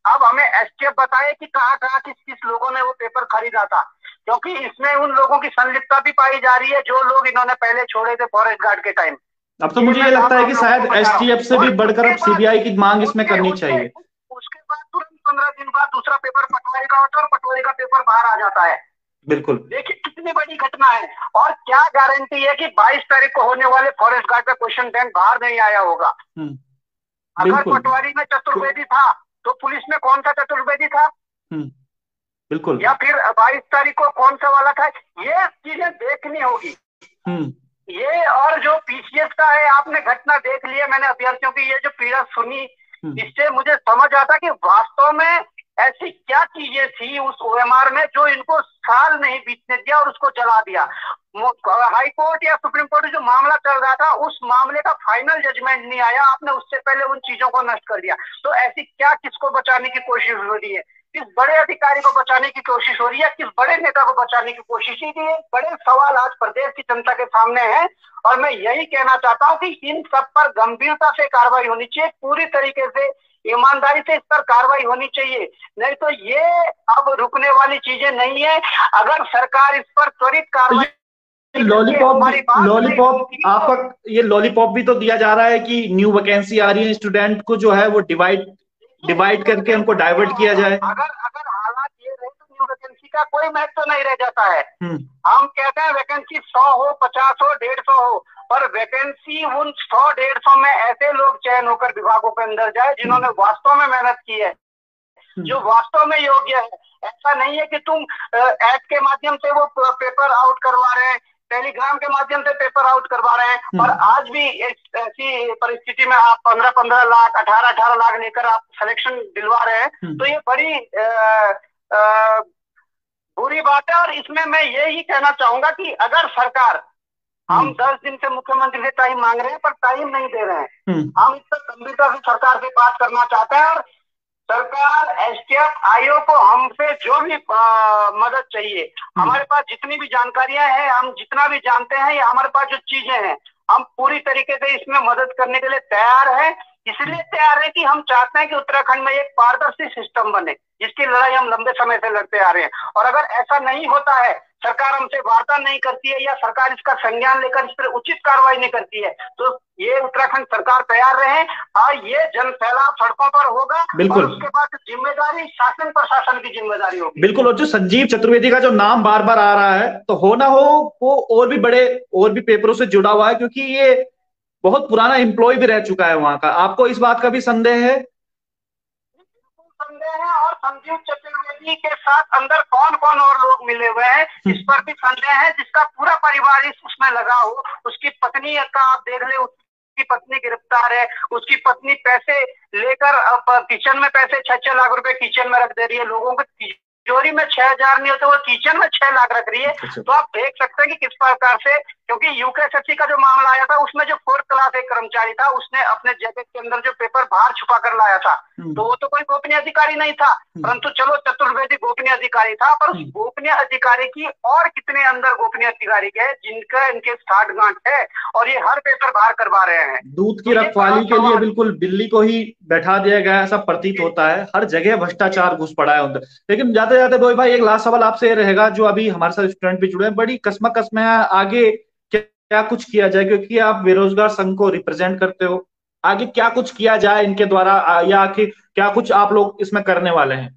अब हमें एसटीएफ बताए कि कहाँ कहाँ किस किस लोगों ने वो पेपर खरीदा था, क्योंकि इसमें उन लोगों की संलिप्तता भी पाई जा रही है जो लोग इन्होंने पहले छोड़े थे फॉरेस्ट गार्ड के टाइम। अब तो मुझे ये लगता है कि शायद एसटीएफ से भी बढ़कर अब सीबीआई की मांग इसमें करनी चाहिए। उसके बाद तुरंत 15 दिन बाद दूसरा पेपर पटवारी का होता है और पटवारी का पेपर बाहर आ जाता है। बिल्कुल, देखिए कितनी बड़ी घटना है, और क्या गारंटी है कि 22 तारीख को होने वाले फॉरेस्ट गार्ड का क्वेश्चन बैंक बाहर नहीं आया होगा। अगर पटवारी में चतुर्वेदी था तो पुलिस में कौन सा चतुर्वेदी था? बिल्कुल। या फिर 22 तारीख को कौन सा वाला था? ये चीजें देखनी होगी। ये और जो पीसीएस का है, आपने घटना देख लिया, मैंने अभ्यर्थियों की ये जो पीड़ा सुनी, इससे मुझे समझ आता कि वास्तव में ऐसी क्या चीजें थी उस ओएमआर में जो इनको साल नहीं बीतने दिया और उसको जला दिया। हाई कोर्ट या सुप्रीम कोर्ट जो मामला चल रहा था, उस मामले का फाइनल जजमेंट नहीं आया, आपने उससे पहले उन चीजों को नष्ट कर दिया। तो ऐसी क्या किसको बचाने की कोशिश हो रही है? किस बड़े अधिकारी को बचाने की कोशिश हो रही है? किस बड़े नेता को बचाने की कोशिश की? ये बड़े सवाल आज प्रदेश की जनता के सामने हैं, और मैं यही कहना चाहता हूँ कि इन सब पर गंभीरता से कार्रवाई होनी चाहिए, पूरी तरीके से ईमानदारी से इस पर कार्रवाई होनी चाहिए, नहीं तो ये अब रुकने वाली चीजें नहीं है। अगर सरकार इस पर त्वरित कार्रवाई लॉलीपॉप आपका ये लॉलीपॉप भी तो दिया जा रहा है कि न्यू वैकेंसी आ रही है, स्टूडेंट को जो है वो डिवाइड करके उनको डाइवर्ट किया जाए। अगर हालात ये रहे तो न्यू वैकेंसी का कोई महत्व नहीं रह जाता है। हम कहते हैं वैकेंसी 100 हो, 50 हो, 150 हो, पर वैकेंसी उन 100-150 में ऐसे लोग चयन होकर विभागों के अंदर जाए जिन्होंने वास्तव में मेहनत की है, जो वास्तव में योग्य है। ऐसा नहीं है कि तुम ऐप के माध्यम से वो पेपर आउट करवा रहे हैं, टेलीग्राम के माध्यम से पेपर आउट करवा रहे हैं, और आज भी ऐसी परिस्थिति में आप 15-15 लाख, 18-18 लाख लेकर आप सिलेक्शन दिलवा रहे हैं, तो ये बड़ी बुरी बात है। और इसमें मैं यही कहना चाहूंगा कि अगर सरकार, हम 10 दिन से मुख्यमंत्री से टाइम मांग रहे हैं पर टाइम नहीं दे रहे हैं, हम इस पर गंभीरता से सरकार से बात करना चाहते हैं, और सरकार, एसटीएफ, आयोग को हमसे जो भी मदद चाहिए, हमारे पास जितनी भी जानकारियां हैं, हम जितना भी जानते हैं, या हमारे पास जो चीजें हैं, हम पूरी तरीके से इसमें मदद करने के लिए तैयार हैं। इसलिए तैयार है कि हम चाहते हैं कि उत्तराखंड में एक पारदर्शी सिस्टम बने, जिसकी लड़ाई हम लंबे समय से लड़ते आ रहे हैं। और अगर ऐसा नहीं होता है, सरकार हमसे वार्ता नहीं करती है या सरकार इसका संज्ञान लेकर इस पर उचित कार्रवाई नहीं करती है, तो ये उत्तराखंड सरकार तैयार रहे और ये जन सैलाब सड़कों पर होगा। बिल्कुल। और उसके बाद जिम्मेदारी शासन प्रशासन की जिम्मेदारी होगी। बिल्कुल। और जो संजीव चतुर्वेदी का जो नाम बार बार आ रहा है, तो हो ना हो वो और भी पेपरों से जुड़ा हुआ है, क्योंकि ये बहुत पुराना एम्प्लॉय भी रह चुका है वहां का। आपको इस बात का भी संदेह है? संदेह है। और संजीव चतुर्वेदी के साथ अंदर कौन कौन और लोग मिले हुए हैं, इस पर भी संदेह है। जिसका पूरा परिवार उसमें लगा हो, उसकी पत्नी का आप देख ले, उसकी पत्नी गिरफ्तार है। उसकी पत्नी पैसे लेकर किचन में पैसे 6-6 लाख रुपए किचन में रख दे रही है। लोगों के तिजोरी में 6,000 नहीं होते, वो किचन में 6 लाख रख रही है। तो आप देख सकते हैं कि किस प्रकार से, क्योंकि यूकेएसएससी का जो मामला आया था उसमें जो 4th क्लास एक कर्मचारी था, उसने अपने जैकेट के अंदर जो पेपर बाहर छुपा कर लाया था, तो वो तो कोई गोपनीय अधिकारी नहीं था, परंतु चलो चतुर्वेदी गोपनीय अधिकारी था। पर उस गोपनीय अधिकारी की और कितने अंदर गोपनीय अधिकारी के जिनका इनके साठ गांठ है और ये हर पेपर बाहर करवा रहे हैं। दूध की रखवाली के लिए बिल्कुल बिल्ली को ही बैठा दिया गया है, ऐसा प्रतीत होता है। हर जगह भ्रष्टाचार घुस पड़ा है उधर। लेकिन जाते जाते बोई भाई, एक लास्ट सवाल आपसे रहेगा, जो अभी हमारे साथ स्टूडेंट भी जुड़े हैं, बड़ी कसमकस में है, आगे क्या कुछ किया जाए, क्योंकि आप बेरोजगार संघ को रिप्रेजेंट करते हो, आगे क्या कुछ किया जाए इनके द्वारा, या आखिर क्या कुछ आप लोग इसमें करने वाले हैं?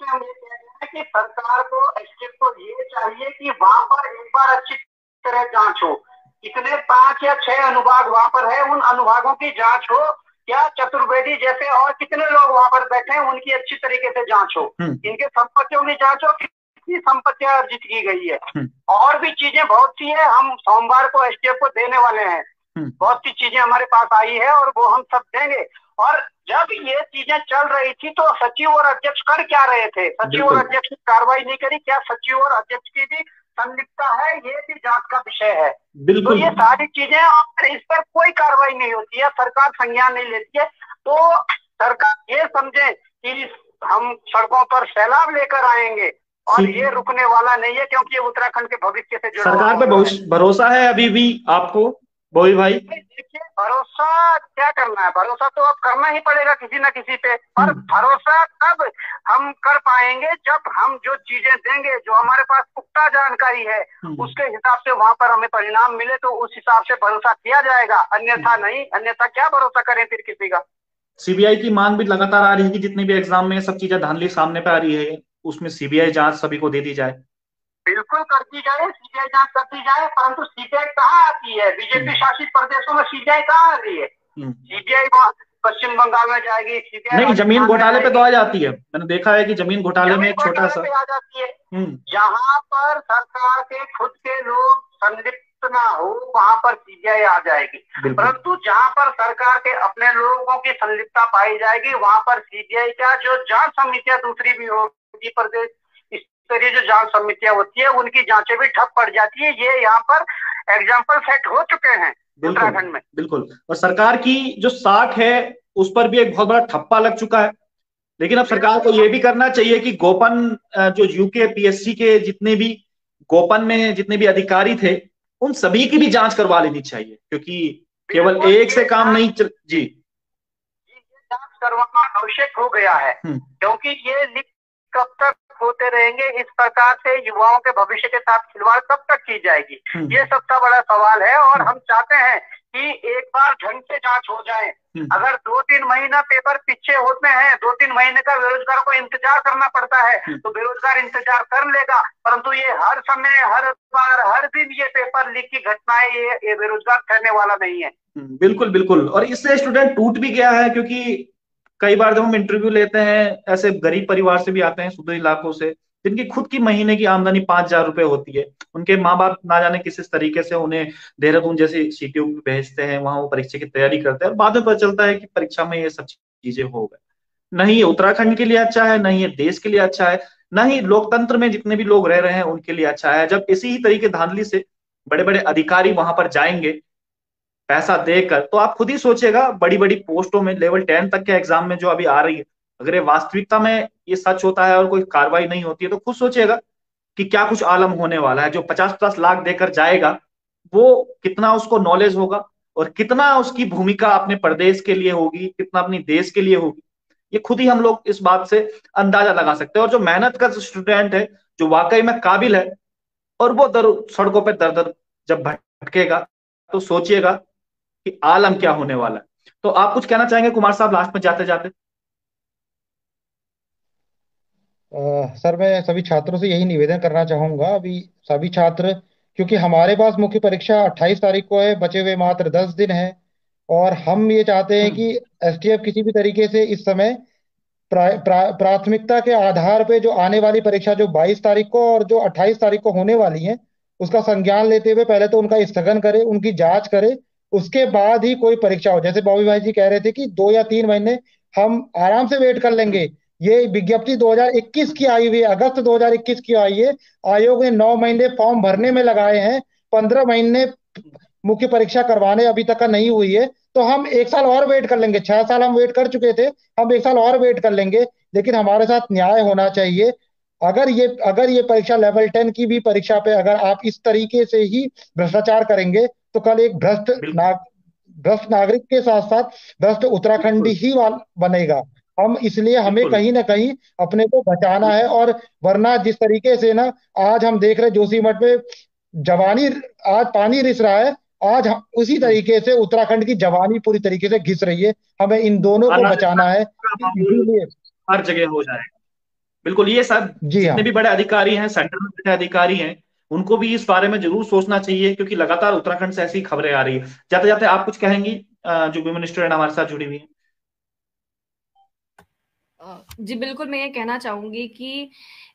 हम ये कह रहे हैं कि सरकार को, एसटीएफ को ये चाहिए कि वहां पर एक बार अच्छी तरह जांच हो। इतने 5 या 6 अनुभाग वहां पर है, उन अनुभागों की जांच हो। क्या चतुर्वेदी जैसे और कितने लोग वहां पर बैठे हैं, उनकी अच्छी तरीके से जांच हो। इनके संपत्तियों की जांच हो, कितनी संपत्तियां अर्जित की गई है। और भी चीजें बहुत सी है, हम सोमवार को एसटीएफ को देने वाले हैं। बहुत सी चीजें हमारे पास आई है और वो हम सब देंगे। और जब ये चीजें चल रही थी तो सचिव और अध्यक्ष कर क्या रहे थे? सचिव और अध्यक्ष की कार्रवाई नहीं करी। क्या सचिव और अध्यक्ष की भी संलिप्तता है? ये भी जांच का विषय है। तो ये सारी चीजें, और इस पर कोई कार्रवाई नहीं होती है, सरकार संज्ञान नहीं लेती है। तो सरकार ये समझे कि हम सड़कों पर सैलाब लेकर आएंगे और ये रुकने वाला नहीं है, क्योंकि ये उत्तराखंड के भविष्य से जुड़ा। सरकार पे भरोसा है अभी भी आपको बोई भाई? देखिए, भरोसा क्या करना है, भरोसा तो अब करना ही पड़ेगा किसी ना किसी पे। और भरोसा तब हम कर पाएंगे जब हम जो चीजें देंगे, जो हमारे पास पुख्ता जानकारी है, उसके हिसाब से वहां पर हमें परिणाम मिले, तो उस हिसाब से भरोसा किया जाएगा। अन्यथा नहीं, अन्यथा क्या भरोसा करें फिर किसी का। सीबीआई की मांग भी लगातार आ रही है कि जितने भी एग्जाम में सब चीजें धांधली सामने पे आ रही है, उसमें सीबीआई जांच सभी को दे दी जाए। बिल्कुल कर दी जाए, सीबीआई जांच कर दी जाए, परंतु सीबीआई कहाँ आती है? बीजेपी शासित प्रदेशों में सीबीआई कहाँ आ रही है? सीबीआई पश्चिम बंगाल में जाएगी, सीबीआई नहीं, जमीन घोटाले पे तो आ जाती है। मैंने देखा है कि जमीन घोटाले में एक छोटा सा आ जाती है। जहाँ पर सरकार के खुद के लोग संलिप्त ना हो, वहां पर सीबीआई आ जाएगी। परंतु जहाँ पर सरकार के अपने लोगों की संलिप्तता पाई जाएगी, वहां पर सीबीआई का जो जांच समितियां दूसरी भी होगी, प्रदेश स्तरीय जो जांच समितियां होती है, उनकी जांचें भी ठप पड़ जाती है। ये यहाँ पर एग्जाम्पल सेट हो चुके हैं उत्तराखंड में। बिल्कुल। और सरकार की जो साख है उस पर भी एक बहुत बड़ा ठप्पा लग चुका है। लेकिन अब सरकार को यह भी करना चाहिए कि गोपन, जो यूके पीएससी के जितने भी गोपन में जितने भी अधिकारी थे, उन सभी की भी जांच करवा लेनी चाहिए, क्योंकि केवल एक से काम नहीं चल। जी, जांच करवाना आवश्यक हो गया है, क्योंकि ये कब तक होते रहेंगे इस प्रकार से, युवाओं के भविष्य के साथ खिलवाड़ कब तक की जाएगी? ये सबका बड़ा सवाल है। और हम चाहते हैं कि एक बार ढंग से जांच हो जाए। अगर 2-3 महीना पेपर पीछे होते हैं, 2-3 महीने का बेरोजगार को इंतजार करना पड़ता है, तो बेरोजगार इंतजार कर लेगा। परंतु ये हर समय, हर बार, हर दिन ये पेपर लीक की घटनाएं, ये बेरोजगार ठहरने वाला नहीं है। बिल्कुल बिल्कुल। और इससे स्टूडेंट टूट भी गया है, क्योंकि कई बार जब हम इंटरव्यू लेते हैं, ऐसे गरीब परिवार से भी आते हैं, सुदूर इलाकों से, जिनकी खुद की महीने की आमदनी 5,000 रुपए होती है। उनके माँ बाप ना जाने किस तरीके से उन्हें देहरादून जैसी सिटियों में भेजते हैं, वहां वो परीक्षा की तैयारी करते हैं, और बाद में पता चलता है कि परीक्षा में ये सब चीजें हो गए। नहीं ये उत्तराखंड के लिए अच्छा है, नहीं ये देश के लिए अच्छा है, ना ही लोकतंत्र में जितने भी लोग रह रहे हैं उनके लिए अच्छा है। जब इसी ही तरीके धांधली से बड़े बड़े अधिकारी वहां पर जाएंगे पैसा देकर, तो आप खुद ही सोचिएगा, बड़ी बड़ी पोस्टों में लेवल 10 तक के एग्जाम में जो अभी आ रही है, अगर ये वास्तविकता में ये सच होता है और कोई कार्रवाई नहीं होती है, तो खुद सोचिएगा कि क्या कुछ आलम होने वाला है। जो 50-50 लाख देकर जाएगा, वो कितना उसको नॉलेज होगा और कितना उसकी भूमिका अपने प्रदेश के लिए होगी, कितना अपनी देश के लिए होगी, ये खुद ही हम लोग इस बात से अंदाजा लगा सकते हैं। और जो मेहनत का स्टूडेंट है, जो वाकई में काबिल है, और वो सड़कों पर दर दर जब भटकेगा तो सोचिएगा कि आलम क्या होने वाला है। तो आप कुछ कहना चाहेंगे कुमार साहब लास्ट में जाते जाते? सर, मैं सभी छात्रों से यही निवेदन करना चाहूंगा। अभी सभी छात्र, क्योंकि हमारे पास मुख्य परीक्षा 28 तारीख को है, बचे हुए मात्र 10 दिन हैं, और हम ये चाहते हैं कि एसटीएफ किसी भी तरीके से इस समय प्राथमिकता के आधार पे जो आने वाली परीक्षा जो 22 तारीख को और जो 28 तारीख को होने वाली है, उसका संज्ञान लेते हुए पहले तो उनका स्थगन करे, उनकी जांच करे, उसके बाद ही कोई परीक्षा हो। जैसे बॉबी भाई जी कह रहे थे कि 2 या 3 महीने हम आराम से वेट कर लेंगे। ये विज्ञप्ति 2021 की आई हुई है, अगस्त 2021 की आई है। आयोग ने 9 महीने फॉर्म भरने में लगाए हैं, 15 महीने मुख्य परीक्षा करवाने अभी तक का नहीं हुई है। तो हम 1 साल और वेट कर लेंगे। 6 साल हम वेट कर चुके थे, हम 1 साल और वेट कर लेंगे, लेकिन हमारे साथ न्याय होना चाहिए। अगर ये परीक्षा लेवल 10 की भी परीक्षा पे अगर आप इस तरीके से ही भ्रष्टाचार करेंगे, तो कल एक भ्रष्ट नागरिक के साथ साथ भ्रष्ट उत्तराखंडी ही बनेगा। इसलिए हमें कहीं ना कहीं अपने को बचाना है। और वरना जिस तरीके से ना आज हम देख रहे जोशीमठ में जवानी, आज पानी रिस रहा है, आज उसी तरीके से उत्तराखंड की जवानी पूरी तरीके से घिस रही है। हमें इन दोनों को बचाना है, इसीलिए हर जगह हो जाएगा। बिल्कुल, ये सब जी हाँ। जितने भी बड़े अधिकारी हैं, सेंटर में बैठे अधिकारी हैं, उनको भी इस बारे में जरूर सोचना चाहिए, क्योंकि लगातार उत्तराखंड से ऐसी खबरें आ रही है। जाते जाते आप कुछ कहेंगी, जो विमेन स्टूडेंट हमारे साथ जुड़ी हुई है? जी बिल्कुल, मैं ये कहना चाहूंगी कि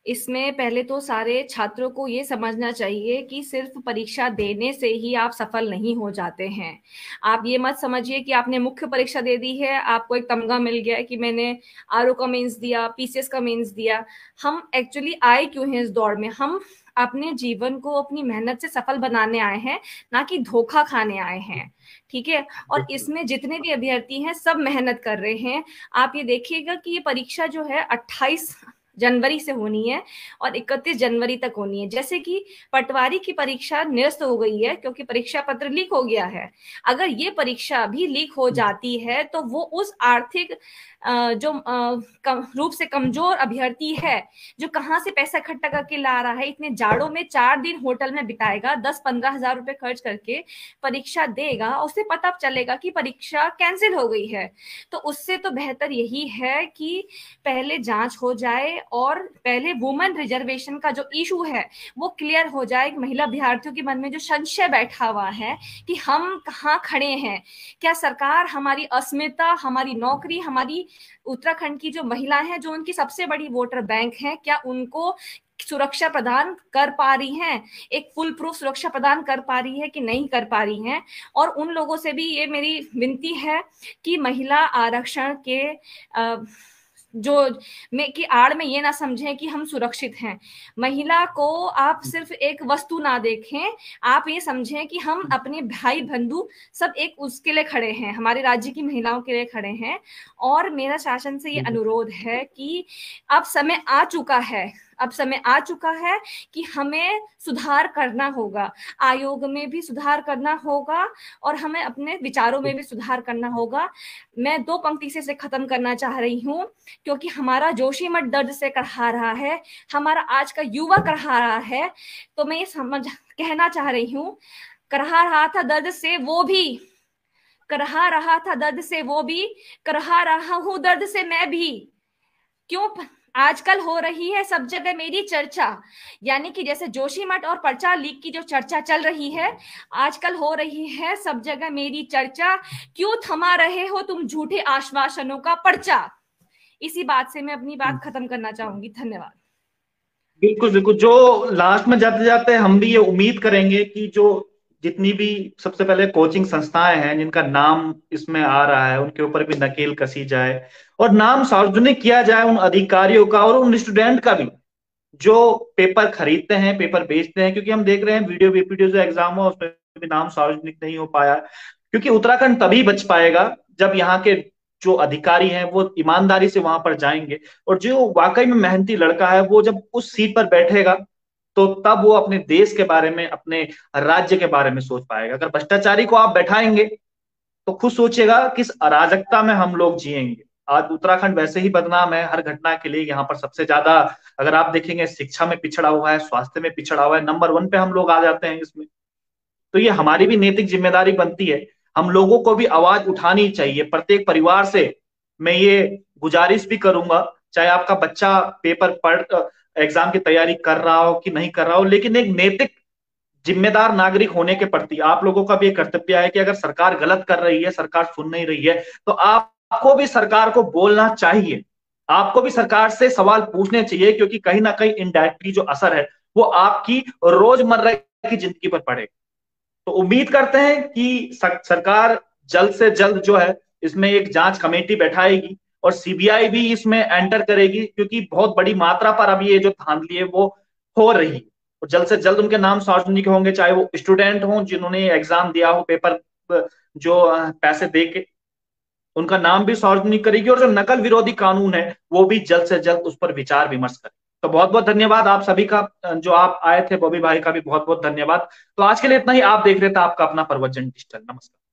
इसमें पहले तो सारे छात्रों को ये समझना चाहिए कि सिर्फ परीक्षा देने से ही आप सफल नहीं हो जाते हैं। आप ये मत समझिए कि आपने मुख्य परीक्षा दे दी है, आपको एक तमगा मिल गया है कि मैंने आरओ का मेंस दिया, पीसीएस का मेंस दिया। हम एक्चुअली आए क्यों हैं इस दौड़ में? हम अपने जीवन को अपनी मेहनत से सफल बनाने आए हैं, ना कि धोखा खाने आए हैं। ठीक है, और इसमें जितने भी अभ्यर्थी हैं सब मेहनत कर रहे हैं। आप ये देखिएगा कि ये परीक्षा जो है 28 जनवरी से होनी है और 31 जनवरी तक होनी है। जैसे कि पटवारी की परीक्षा निरस्त हो गई है क्योंकि परीक्षा पत्र लीक हो गया है। अगर ये परीक्षा भी लीक हो जाती है तो वो उस आर्थिक जो रूप से कमजोर अभ्यर्थी है, जो कहाँ से पैसा इकट्ठा करके ला रहा है, इतने जाड़ों में 4 दिन होटल में बिताएगा, 10-15 हजार रुपए खर्च करके परीक्षा देगा, उसे पता चलेगा कि परीक्षा कैंसिल हो गई है। तो उससे तो बेहतर यही है कि पहले जांच हो जाए और पहले वुमेन रिजर्वेशन का जो इशू है वो क्लियर हो जाए। महिला अभ्यर्थियों के मन में जो संशय बैठा हुआ है कि हम कहाँ खड़े हैं, क्या सरकार हमारी अस्मिता, हमारी नौकरी, हमारी उत्तराखंड की जो महिलाएं हैं, जो उनकी सबसे बड़ी वोटर बैंक है, क्या उनको सुरक्षा प्रदान कर पा रही हैं, एक फुल प्रूफ सुरक्षा प्रदान कर पा रही है कि नहीं कर पा रही हैं। और उन लोगों से भी ये मेरी विनती है कि महिला आरक्षण के जो में की आड़ में ये ना समझें कि हम सुरक्षित हैं। महिला को आप सिर्फ एक वस्तु ना देखें, आप ये समझें कि हम अपने भाई बंधु सब एक उसके लिए खड़े हैं, हमारे राज्य की महिलाओं के लिए खड़े हैं। और मेरा शासन से ये अनुरोध है कि अब समय आ चुका है, अब समय आ चुका है कि हमें सुधार करना होगा, आयोग में भी सुधार करना होगा और हमें अपने विचारों में भी सुधार करना होगा। मैं 2 पंक्ति से खत्म करना चाह रही हूँ, क्योंकि हमारा जोशीमठ दर्द से करहा रहा है, हमारा आज का युवा करहा रहा है। तो मैं ये कहना चाह रही हूँ, करहा रहा था दर्द से वो भी, करहा रहा था दर्द से वो भी, करहा रहा हूँ दर्द से मैं भी। क्यों आजकल हो रही है सब जगह मेरी चर्चा, यानी कि जैसे जोशीमठ और पर्चा लीक की जो चर्चा चल रही है, आजकल हो रही है सब जगह मेरी चर्चा। क्यों थमा रहे हो तुम झूठे आश्वासनों का पर्चा? इसी बात से मैं अपनी बात खत्म करना चाहूंगी। धन्यवाद। बिल्कुल बिल्कुल, जो लास्ट में जाते जाते हम भी ये उम्मीद करेंगे कि जो जितनी भी सबसे पहले कोचिंग संस्थाएं हैं जिनका नाम इसमें आ रहा है, उनके ऊपर भी नकेल कसी जाए और नाम सार्वजनिक किया जाए उन अधिकारियों का और उन स्टूडेंट का भी जो पेपर खरीदते हैं, पेपर बेचते हैं। क्योंकि हम देख रहे हैं वीडियो जो एग्जाम हुआ उसमें भी नाम सार्वजनिक नहीं हो पाया, क्योंकि उत्तराखंड तभी बच पाएगा जब यहाँ के जो अधिकारी हैं वो ईमानदारी से वहां पर जाएंगे, और जो वाकई में मेहनती लड़का है वो जब उस सीट पर बैठेगा तो तब वो अपने देश के बारे में, अपने राज्य के बारे में सोच पाएगा। अगर भ्रष्टाचारी को आप बैठाएंगे तो खुद सोचिएगा किस अराजकता में हम लोग जिएंगे। आज उत्तराखंड वैसे ही बदनाम है हर घटना के लिए। यहाँ पर सबसे ज्यादा अगर आप देखेंगे शिक्षा में पिछड़ा हुआ है, स्वास्थ्य में पिछड़ा हुआ है, नंबर 1 पे हम लोग आ जाते हैं इसमें। तो ये हमारी भी नैतिक जिम्मेदारी बनती है, हम लोगों को भी आवाज उठानी चाहिए। प्रत्येक परिवार से मैं ये गुजारिश भी करूंगा, चाहे आपका बच्चा पेपर पढ़ एग्जाम की तैयारी कर रहा हो कि नहीं कर रहा हो, लेकिन एक नैतिक जिम्मेदार नागरिक होने के प्रति आप लोगों का भी एक कर्तव्य है कि अगर सरकार गलत कर रही है, सरकार सुन नहीं रही है, तो आपको भी सरकार को बोलना चाहिए, आपको भी सरकार से सवाल पूछने चाहिए, क्योंकि कहीं ना कहीं इनडायरेक्टली जो असर है वो आपकी रोजमर्रा की जिंदगी पर पड़ेगा। तो उम्मीद करते हैं कि सरकार जल्द से जल्द जो है इसमें एक जांच कमेटी बैठाएगी और सीबीआई भी इसमें एंटर करेगी, क्योंकि बहुत बड़ी मात्रा पर अभी ये जो धांधली है वो हो रही है। और जल्द से जल्द उनके नाम सार्वजनिक होंगे, चाहे वो स्टूडेंट हों जिन्होंने एग्जाम दिया हो, पेपर जो पैसे दे के, उनका नाम भी सार्वजनिक करेगी। और जो नकल विरोधी कानून है वो भी जल्द से जल्द उस पर विचार विमर्श करें। तो बहुत बहुत धन्यवाद आप सभी का, जो आप आए थे, बॉबी भाई का भी बहुत बहुत धन्यवाद। तो आज के लिए इतना ही। आप देख रहे थे आपका अपना प्रवचन डिजिटल। नमस्कार।